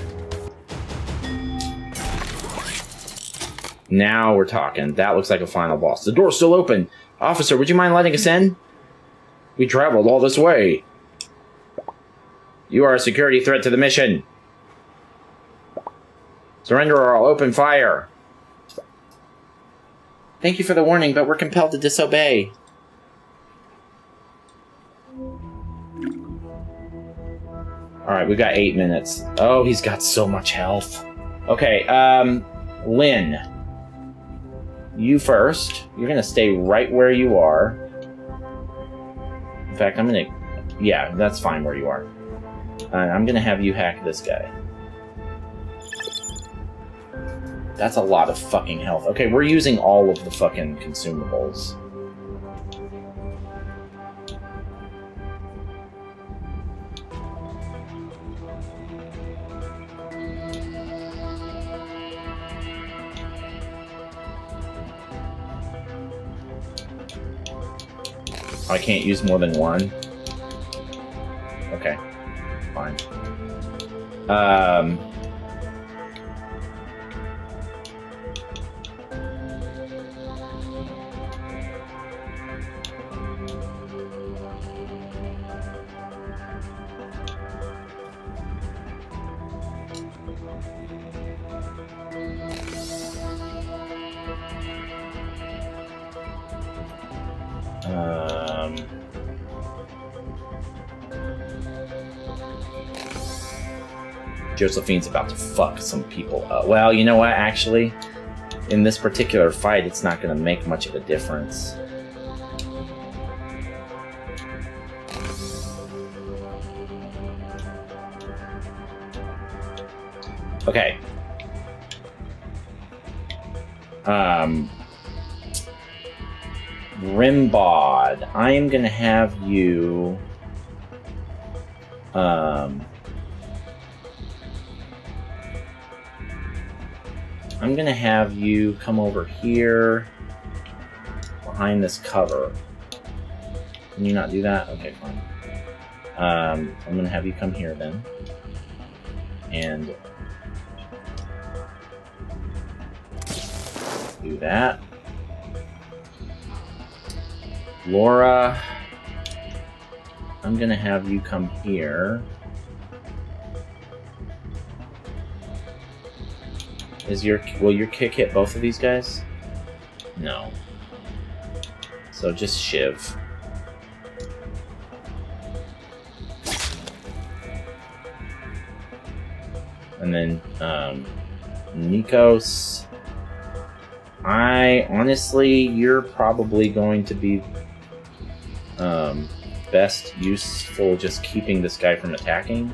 [SPEAKER 1] Now we're talking. That looks like a final boss. The door's still open. Officer, would you mind letting us in? We traveled all this way. You are a security threat to the mission. Surrender or I'll open fire. Thank you for the warning, but we're compelled to disobey. Alright, we've got 8 minutes. Oh, he's got so much health. Okay, Lynn. You first. You're gonna stay right where you are. In fact, I'm gonna... Yeah, that's fine where you are. I'm gonna have you hack this guy. That's a lot of fucking health. Okay, we're using all of the fucking consumables. I can't use more than one? Okay. Fine. Josephine's about to fuck some people up. Well, you know what, actually? In this particular fight, it's not going to make much of a difference. Okay. Rimbod, I am going to have you... I'm gonna have you come over here behind this cover. Can you not do that? Okay, fine. I'm gonna have you come here then. And do that. Laura, I'm gonna have you come here. Will your kick hit both of these guys? No. So just shiv. And then Nikos, honestly, you're probably going to be best useful just keeping this guy from attacking.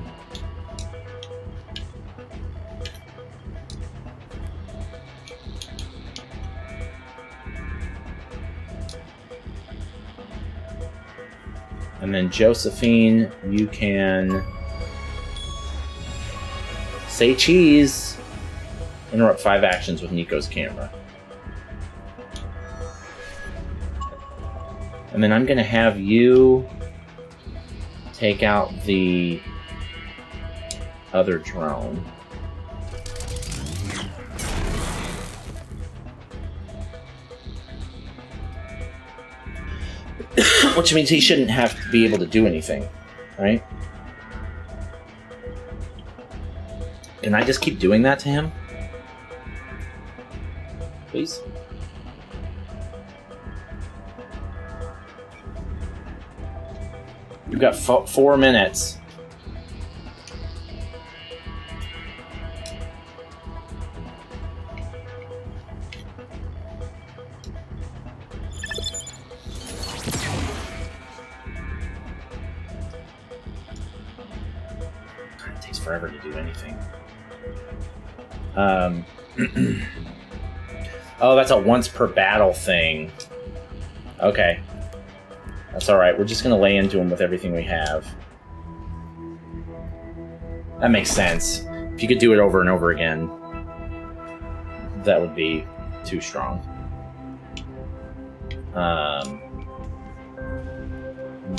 [SPEAKER 1] And then Josephine, you can say cheese. Interrupt 5 actions with Nico's camera. And then I'm going to have you take out the other drone. Which means he shouldn't have to be able to do anything, right? Can I just keep doing that to him? Please? You've got 4 minutes. It takes forever to do anything. Oh, that's a once per battle thing. Okay. That's alright, we're just gonna lay into him with everything we have. That makes sense. If you could do it over and over again, that would be too strong.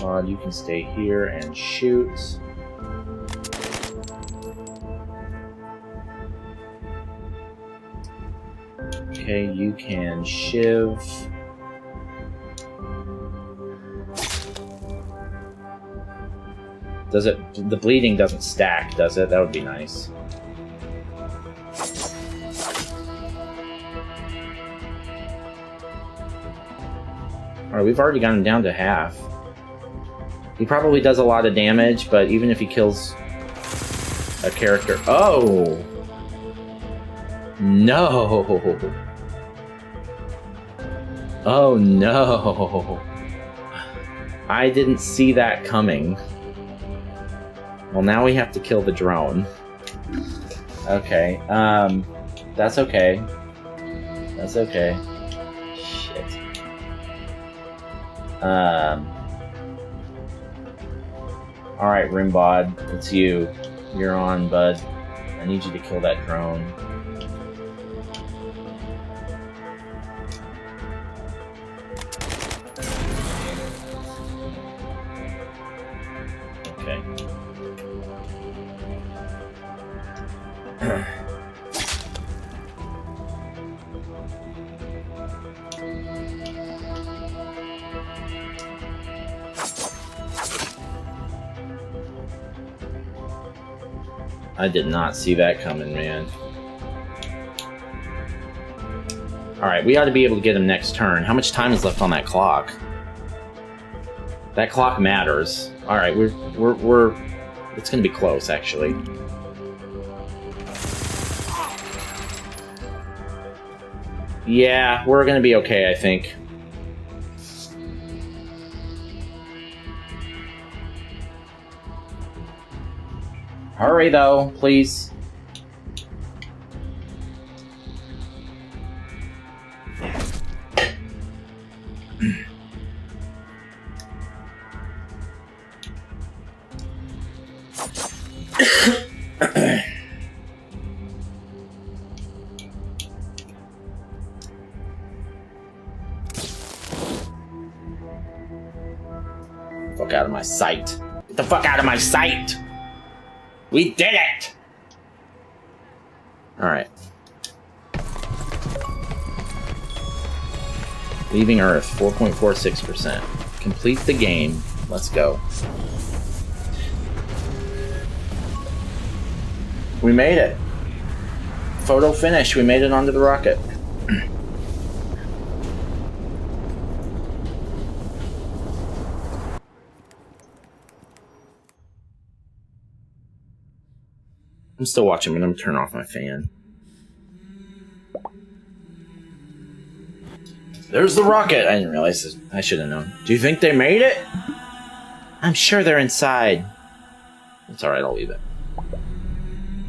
[SPEAKER 1] Mod, you can stay here and shoot. Okay, you can shiv. Does it? The bleeding doesn't stack, does it? That would be nice. Alright, we've already gotten down to half. He probably does a lot of damage, but even if he kills a character... Oh! No! Oh no! I didn't see that coming. Well, now we have to kill the drone. Okay, that's okay. That's okay. Shit. Alright, Rimbod, it's you. You're on, bud. I need you to kill that drone. Okay. I did not see that coming, man. Alright, we ought to be able to get him next turn. How much time is left on that clock? That clock matters. Alright, we're it's gonna be close, actually. Yeah, we're gonna be okay, I think. Hurry, though, please. Fuck out of my sight. the fuck out of my sight! We did it! Alright. Leaving Earth, 4.46%. Complete the game. Let's go. We made it. Photo finish. We made it onto the rocket. I'm still watching, but I'm gonna turn off my fan. There's the rocket! I didn't realize this. I should have known. Do you think they made it? I'm sure they're inside. It's alright, I'll leave it.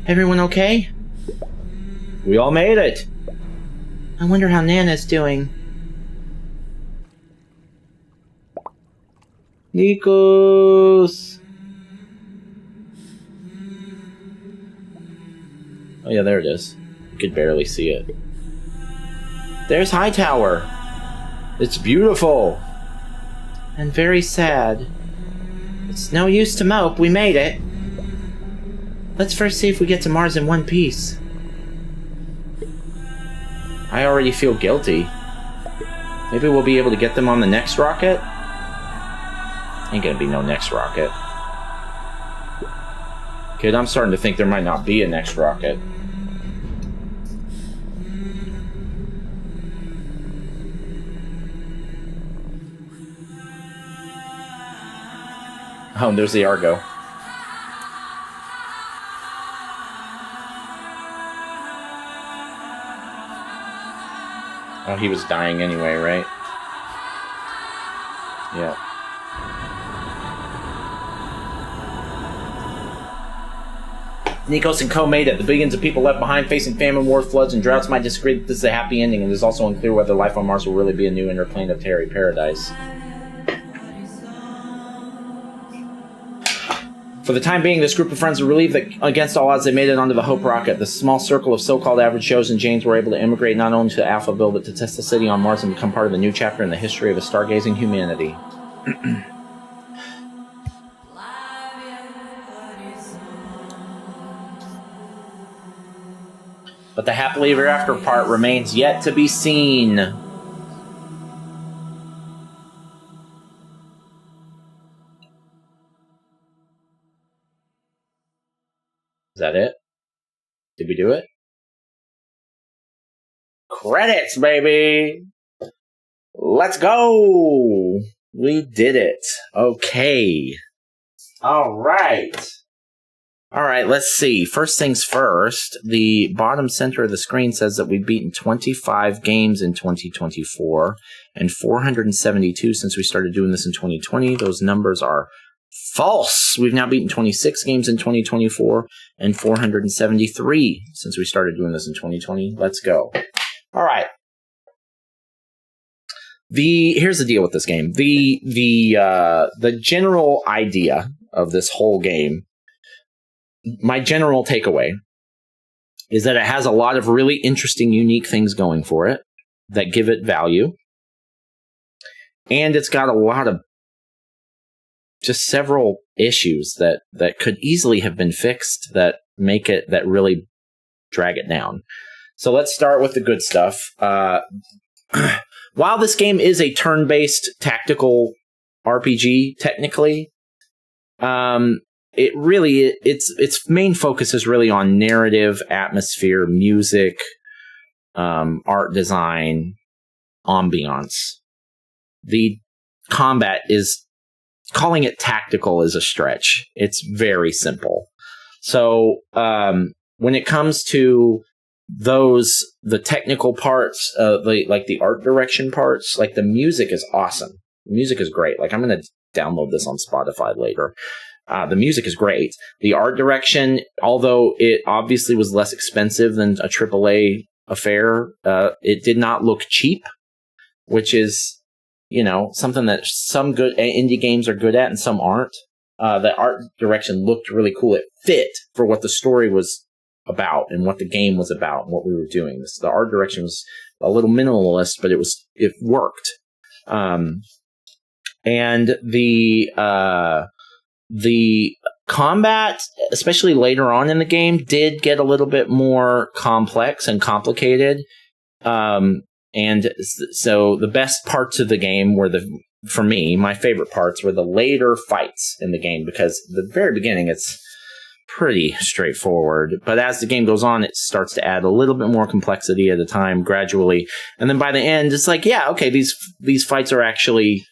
[SPEAKER 1] Everyone okay? We all made it! I wonder how Nana's doing. Nikos! Oh yeah, there it is. You could barely see it. There's Hightower! It's beautiful! And very sad. It's no use to mope, we made it. Let's first see if we get to Mars in one piece. I already feel guilty. Maybe we'll be able to get them on the next rocket? Ain't gonna be no next rocket. Kid, I'm starting to think there might not be a next rocket. Oh, and there's the Argo. Oh, he was dying anyway, right? Yeah. Nikos and Co. made it. The billions of people left behind facing famine, war, floods, and droughts might disagree that this is a happy ending, and it is also unclear whether life on Mars will really be a new interplanetary paradise. For the time being, this group of friends are relieved that against all odds they made it onto the Hope rocket. The small circle of so-called average Joes and Janes were able to immigrate not only to Alphaville, but to test the city on Mars and become part of the new chapter in the history of a stargazing humanity. But the happily ever after part remains yet to be seen. Is that it? Did we do it? Credits, baby! Let's go! We did it. Okay. Alright. Alright, let's see. First things first, the bottom center of the screen says that we've beaten 25 games in 2024 and 472 since we started doing this in 2020. Those numbers are false. We've now beaten 26 games in 2024 and 473 since we started doing this in 2020. Let's go. Alright. Here's the deal with this game. The general idea of this whole game, my general takeaway, is that it has a lot of really interesting, unique things going for it that give it value. And it's got a lot of just several issues that could easily have been fixed that make it, that really drag it down. So let's start with the good stuff. While this game is a turn-based tactical RPG, technically, it really, its main focus is really on narrative, atmosphere, music, art design, ambiance. The combat is, calling it tactical is a stretch. It's very simple. So when it comes to the technical parts, like the art direction parts, like the music is awesome. The music is great. Like I'm going to download this on Spotify later. The music is great. The art direction, although it obviously was less expensive than a AAA affair, it did not look cheap, which is, something that some good indie games are good at and some aren't. The art direction looked really cool. It fit for what the story was about and what the game was about and what we were doing. The art direction was a little minimalist, but it worked. And The combat, especially later on in the game, did get a little bit more complex and complicated. And so the best parts of the game were for me, my favorite parts were the later fights in the game, because the very beginning, it's pretty straightforward. But as the game goes on, it starts to add a little bit more complexity at a time, gradually. And then by the end, it's like, yeah, okay, these fights are actually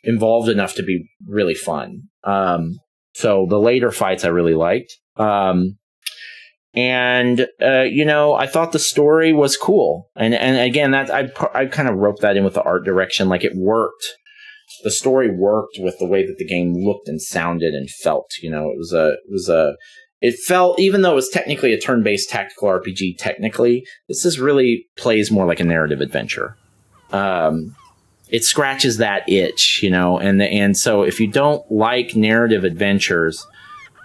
[SPEAKER 1] involved enough to be really fun. So the later fights I really liked. I thought the story was cool. And again, that I kind of roped that in with the art direction. Like, it worked. The story worked with the way that the game looked and sounded and felt. It felt, even though it was technically a turn-based tactical RPG, this really plays more like a narrative adventure. It scratches that itch, and so if you don't like narrative adventures,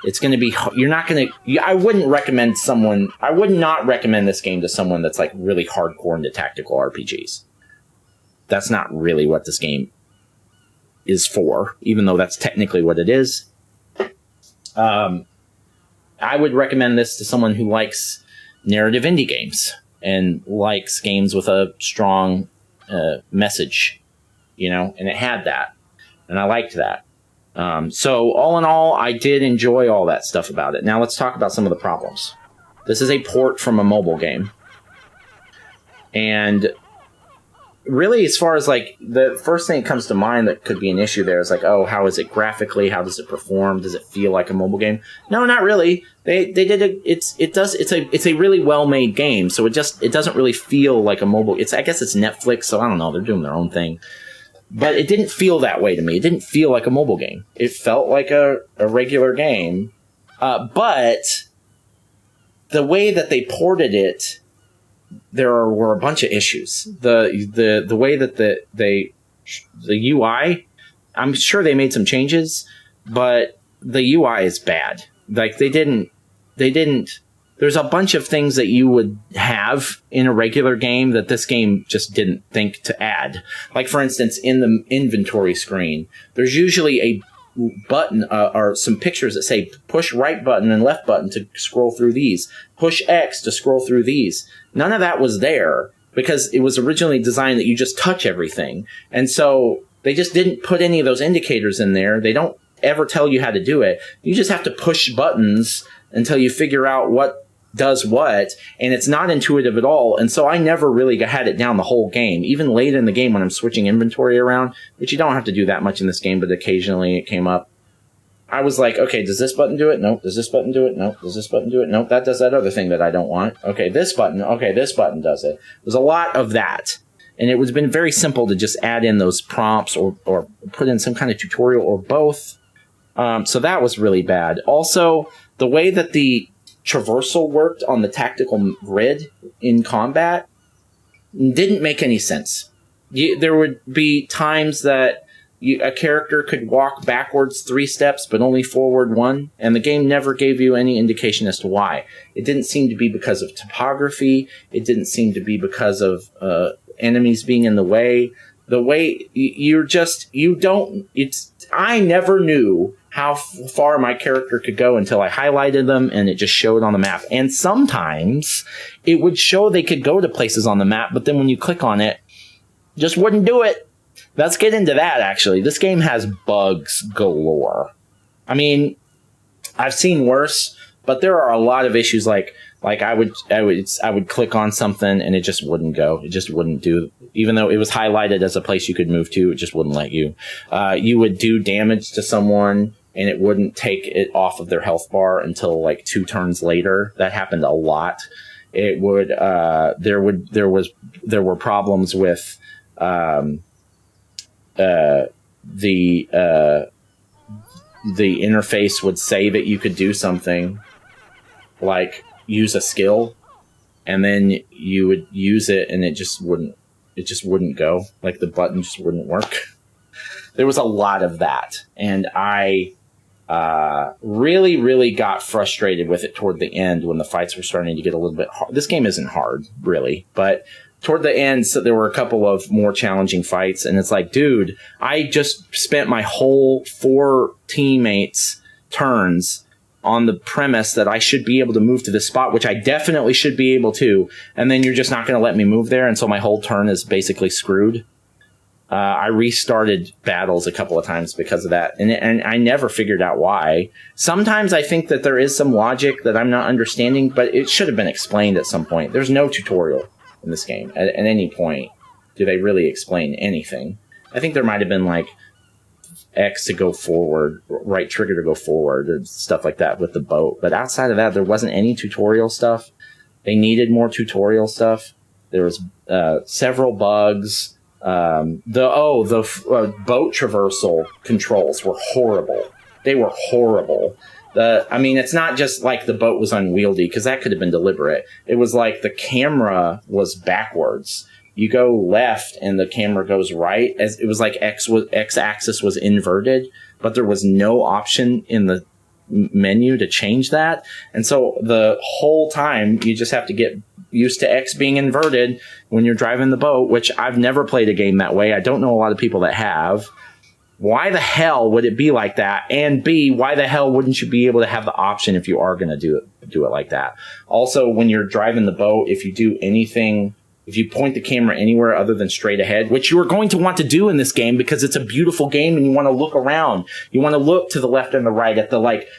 [SPEAKER 1] it's going to be, I would not recommend this game to someone that's like really hardcore into tactical RPGs. That's not really what this game is for, even though that's technically what it is. I would recommend this to someone who likes narrative indie games and likes games with a strong message, and it had that, and I liked that. So all in all, I did enjoy all that stuff about it. Now let's talk about some of the problems. This is a port from a mobile game. And really, as far as like the first thing that comes to mind that could be an issue there is like, oh, how is it graphically? How does it perform? Does it feel like a mobile game? No, not really. They did it. It's a really well-made game. So it doesn't really feel like a mobile. I guess it's Netflix. So I don't know. They're doing their own thing. But it didn't feel that way to me. It didn't feel like a mobile game. It felt like a regular game. But the way that they ported it, there were a bunch of issues. The way that the UI, I'm sure they made some changes, but the UI is bad. Like they didn't. There's a bunch of things that you would have in a regular game that this game just didn't think to add. Like, for instance, in the inventory screen, there's usually a button or some pictures that say push right button and left button to scroll through these. Push X to scroll through these. None of that was there because it was originally designed that you just touch everything. And so they just didn't put any of those indicators in there. They don't ever tell you how to do it. You just have to push buttons until you figure out what does what, and it's not intuitive at all. And so I never really had it down the whole game. Even late in the game when I'm switching inventory around, which you don't have to do that much in this game, but occasionally it came up. I was like, okay, does this button do it? Nope. Does this button do it? Nope. Does this button do it? Nope. That does that other thing that I don't want. Okay, this button. Okay, this button does it. There's a lot of that. And it was been very simple to just add in those prompts or put in some kind of tutorial or both. So that was really bad. Also, the way that the traversal worked on the tactical grid in combat didn't make any sense. There would be times that a character could walk backwards 3 steps but only forward 1, and the game never gave you any indication as to why. It didn't seem to be because of topography. It didn't seem to be because of enemies being in the way. The way I never knew how far my character could go until I highlighted them and it just showed on the map. And sometimes it would show they could go to places on the map, but then when you click on it, just wouldn't do it. Let's get into that, actually. This game has bugs galore. I mean, I've seen worse, but there are a lot of issues like I would click on something and it just wouldn't go. It just wouldn't do. Even though it was highlighted as a place you could move to, it just wouldn't let you. You would do damage to someone and it wouldn't take it off of their health bar until like 2 turns later. That happened a lot. It would there were problems with the interface would say that you could do something like use a skill, and then you would use it and it just wouldn't go. Like the button just wouldn't work. There was a lot of that, and I really got frustrated with it toward the end when the fights were starting to get a little bit hard. This game isn't hard, really, but toward the end, so there were a couple of more challenging fights, and it's like, dude, I just spent my whole 4 teammates' turns on the premise that I should be able to move to this spot, which I definitely should be able to, and then you're just not going to let me move there, and so my whole turn is basically screwed. I restarted battles a couple of times because of that, and I never figured out why. Sometimes I think that there is some logic that I'm not understanding, but it should have been explained at some point. There's no tutorial in this game. At any point do they really explain anything. I think there might have been like X to go forward, right trigger to go forward, or stuff like that with the boat. But outside of that, there wasn't any tutorial stuff. They needed more tutorial stuff. There was several bugs. The boat traversal controls were horrible. They were horrible. It's not just like the boat was unwieldy, because that could have been deliberate. It was like the camera was backwards. You go left and the camera goes right. As it was like X-axis was inverted, but there was no option in the menu to change that. And so the whole time you just have to get used to X being inverted when you're driving the boat, which I've never played a game that way. I don't know a lot of people that have. Why the hell would it be like that? And B, why the hell wouldn't you be able to have the option if you are going to do it like that? Also, when you're driving the boat, if you point the camera anywhere other than straight ahead, which you are going to want to do in this game because it's a beautiful game and you want to look around. You want to look to the left and the right at the like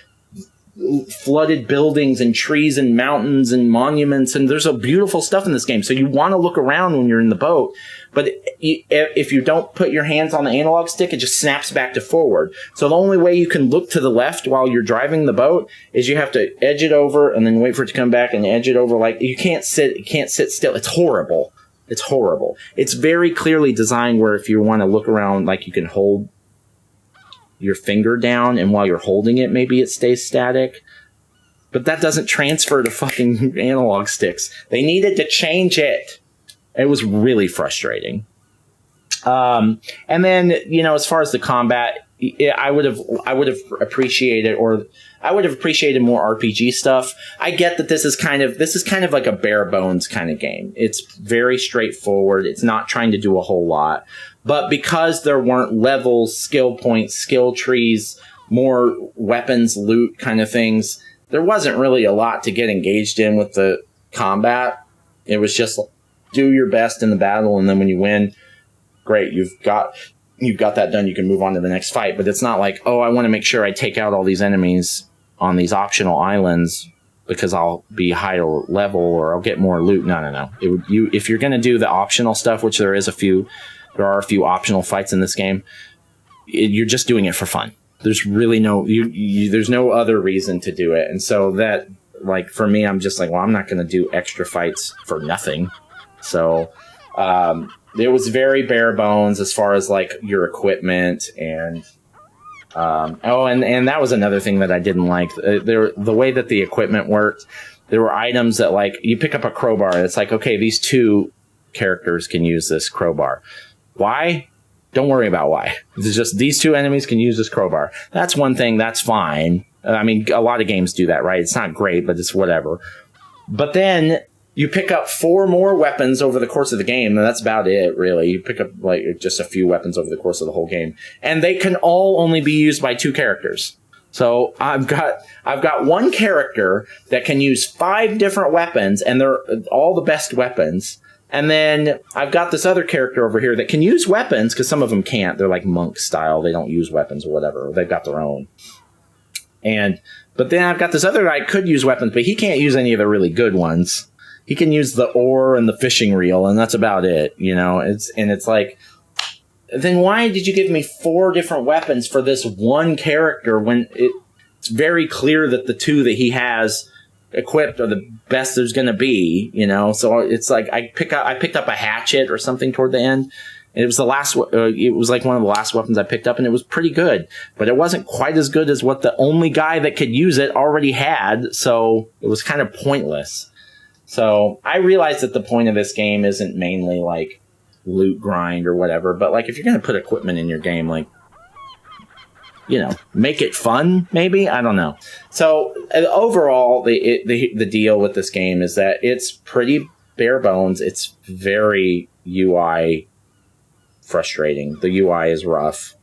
[SPEAKER 1] flooded buildings and trees and mountains and monuments, and there's a beautiful stuff in this game. So you want to look around when you're in the boat, but if you don't put your hands on the analog stick, it just snaps back to forward. So the only way you can look to the left while you're driving the boat is you have to edge it over and then wait for it to come back and edge it over. Like you can't sit still. It's horrible. It's horrible. It's very clearly designed where if you want to look around, like you can hold your finger down, and while you're holding it, maybe it stays static. But that doesn't transfer to fucking analog sticks. They needed to change it. It was really frustrating. And then, as far as the combat, I would have appreciated, or I would have appreciated more RPG stuff. I get that this is kind of like a bare bones kind of game. It's very straightforward. It's not trying to do a whole lot. But because there weren't levels, skill points, skill trees, more weapons, loot kind of things, there wasn't really a lot to get engaged in with the combat. It was just do your best in the battle, and then when you win, great, you've got that done. You can move on to the next fight. But it's not like, oh, I want to make sure I take out all these enemies on these optional islands because I'll be higher level or I'll get more loot. No. If you're going to do the optional stuff, which there are a few optional fights in this game, you're just doing it for fun. There's really there's no other reason to do it. And so that, like, for me, I'm just like, well, I'm not going to do extra fights for nothing. So, it was very bare bones as far as like your equipment and and that was another thing that I didn't like. The way that the equipment worked, there were items that, like, you pick up a crowbar and it's like, okay, these 2 characters can use this crowbar. Why? Don't worry about why. It's just these 2 enemies can use this crowbar. That's one thing. That's fine. I mean, a lot of games do that, right? It's not great, but it's whatever. But then you pick up 4 more weapons over the course of the game, and that's about it, really. You pick up like just a few weapons over the course of the whole game, and they can all only be used by 2 characters. So I've got one character that can use 5 different weapons, and they're all the best weapons. And then I've got this other character over here that can use weapons, because some of them can't. They're like monk style. They don't use weapons or whatever. They've got their own. But then I've got this other guy who could use weapons, but he can't use any of the really good ones. He can use the oar and the fishing reel, and that's about it. It's like, then why did you give me 4 different weapons for this one character when it's very clear that the 2 that he has equipped are the best there's going to be, So it's like I picked up a hatchet or something toward the end. And it was it was like one of the last weapons I picked up, and it was pretty good, but it wasn't quite as good as what the only guy that could use it already had. So it was kind of pointless. So I realized that the point of this game isn't mainly like loot grind or whatever, but like if you're going to put equipment in your game, like, make it fun, maybe? I don't know. So overall, the deal with this game is that it's pretty bare bones. It's very UI frustrating. The UI is rough.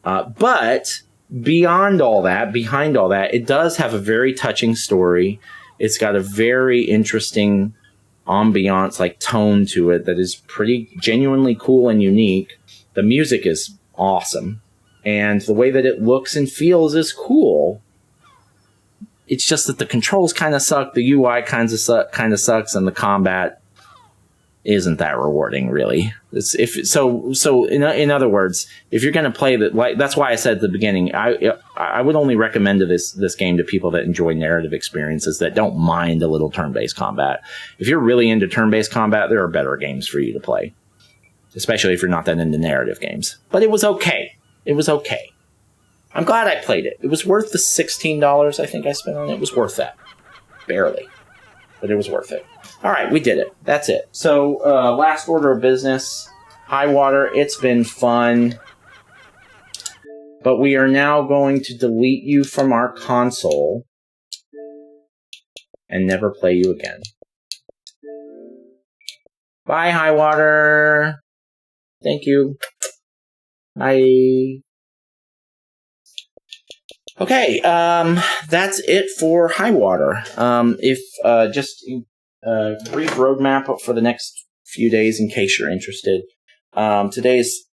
[SPEAKER 1] But beyond all that, behind all that, it does have a very touching story. It's got a very interesting ambiance, like tone to it that is pretty genuinely cool and unique. The music is awesome. And the way that it looks and feels is cool. It's just that the controls kind of suck, the UI kind of sucks, and the combat isn't that rewarding, really. In other words, if you're going to play that, like that's why I said at the beginning, I would only recommend this game to people that enjoy narrative experiences, that don't mind a little turn-based combat. If you're really into turn-based combat, there are better games for you to play, especially if you're not that into narrative games. But it was okay. It was okay. I'm glad I played it. It was worth the $16 I think I spent on it. It was worth that. Barely. But it was worth it. All right, we did it. That's it. So, last order of business. Highwater, it's been fun. But we are now going to delete you from our console and never play you again. Bye, Highwater. Thank you. Bye. Okay, that's it for Highwater. Brief roadmap for the next few days in case you're interested. Today is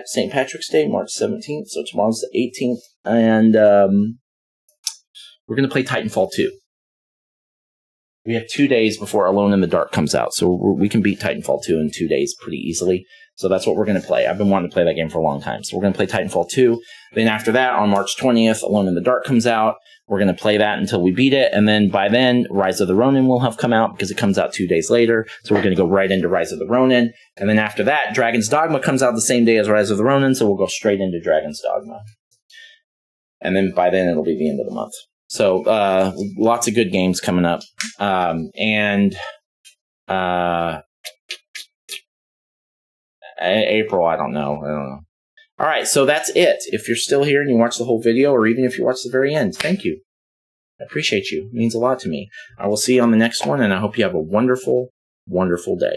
[SPEAKER 1] St. Patrick's Day, March 17th, so tomorrow's the 18th, and we're going to play Titanfall 2. We have 2 days before Alone in the Dark comes out, so we can beat Titanfall 2 in 2 days pretty easily. So that's what we're going to play. I've been wanting to play that game for a long time. So we're going to play Titanfall 2. Then after that, on March 20th, Alone in the Dark comes out. We're going to play that until we beat it. And then by then, Rise of the Ronin will have come out because it comes out 2 days later. So we're going to go right into Rise of the Ronin. And then after that, Dragon's Dogma comes out the same day as Rise of the Ronin. So we'll go straight into Dragon's Dogma. And then by then, it'll be the end of the month. So lots of good games coming up. April, I don't know. All right, so that's it. If you're still here and you watch the whole video, or even if you watch the very end, thank you. I appreciate you. It means a lot to me. I will see you on the next one, and I hope you have a wonderful, wonderful day.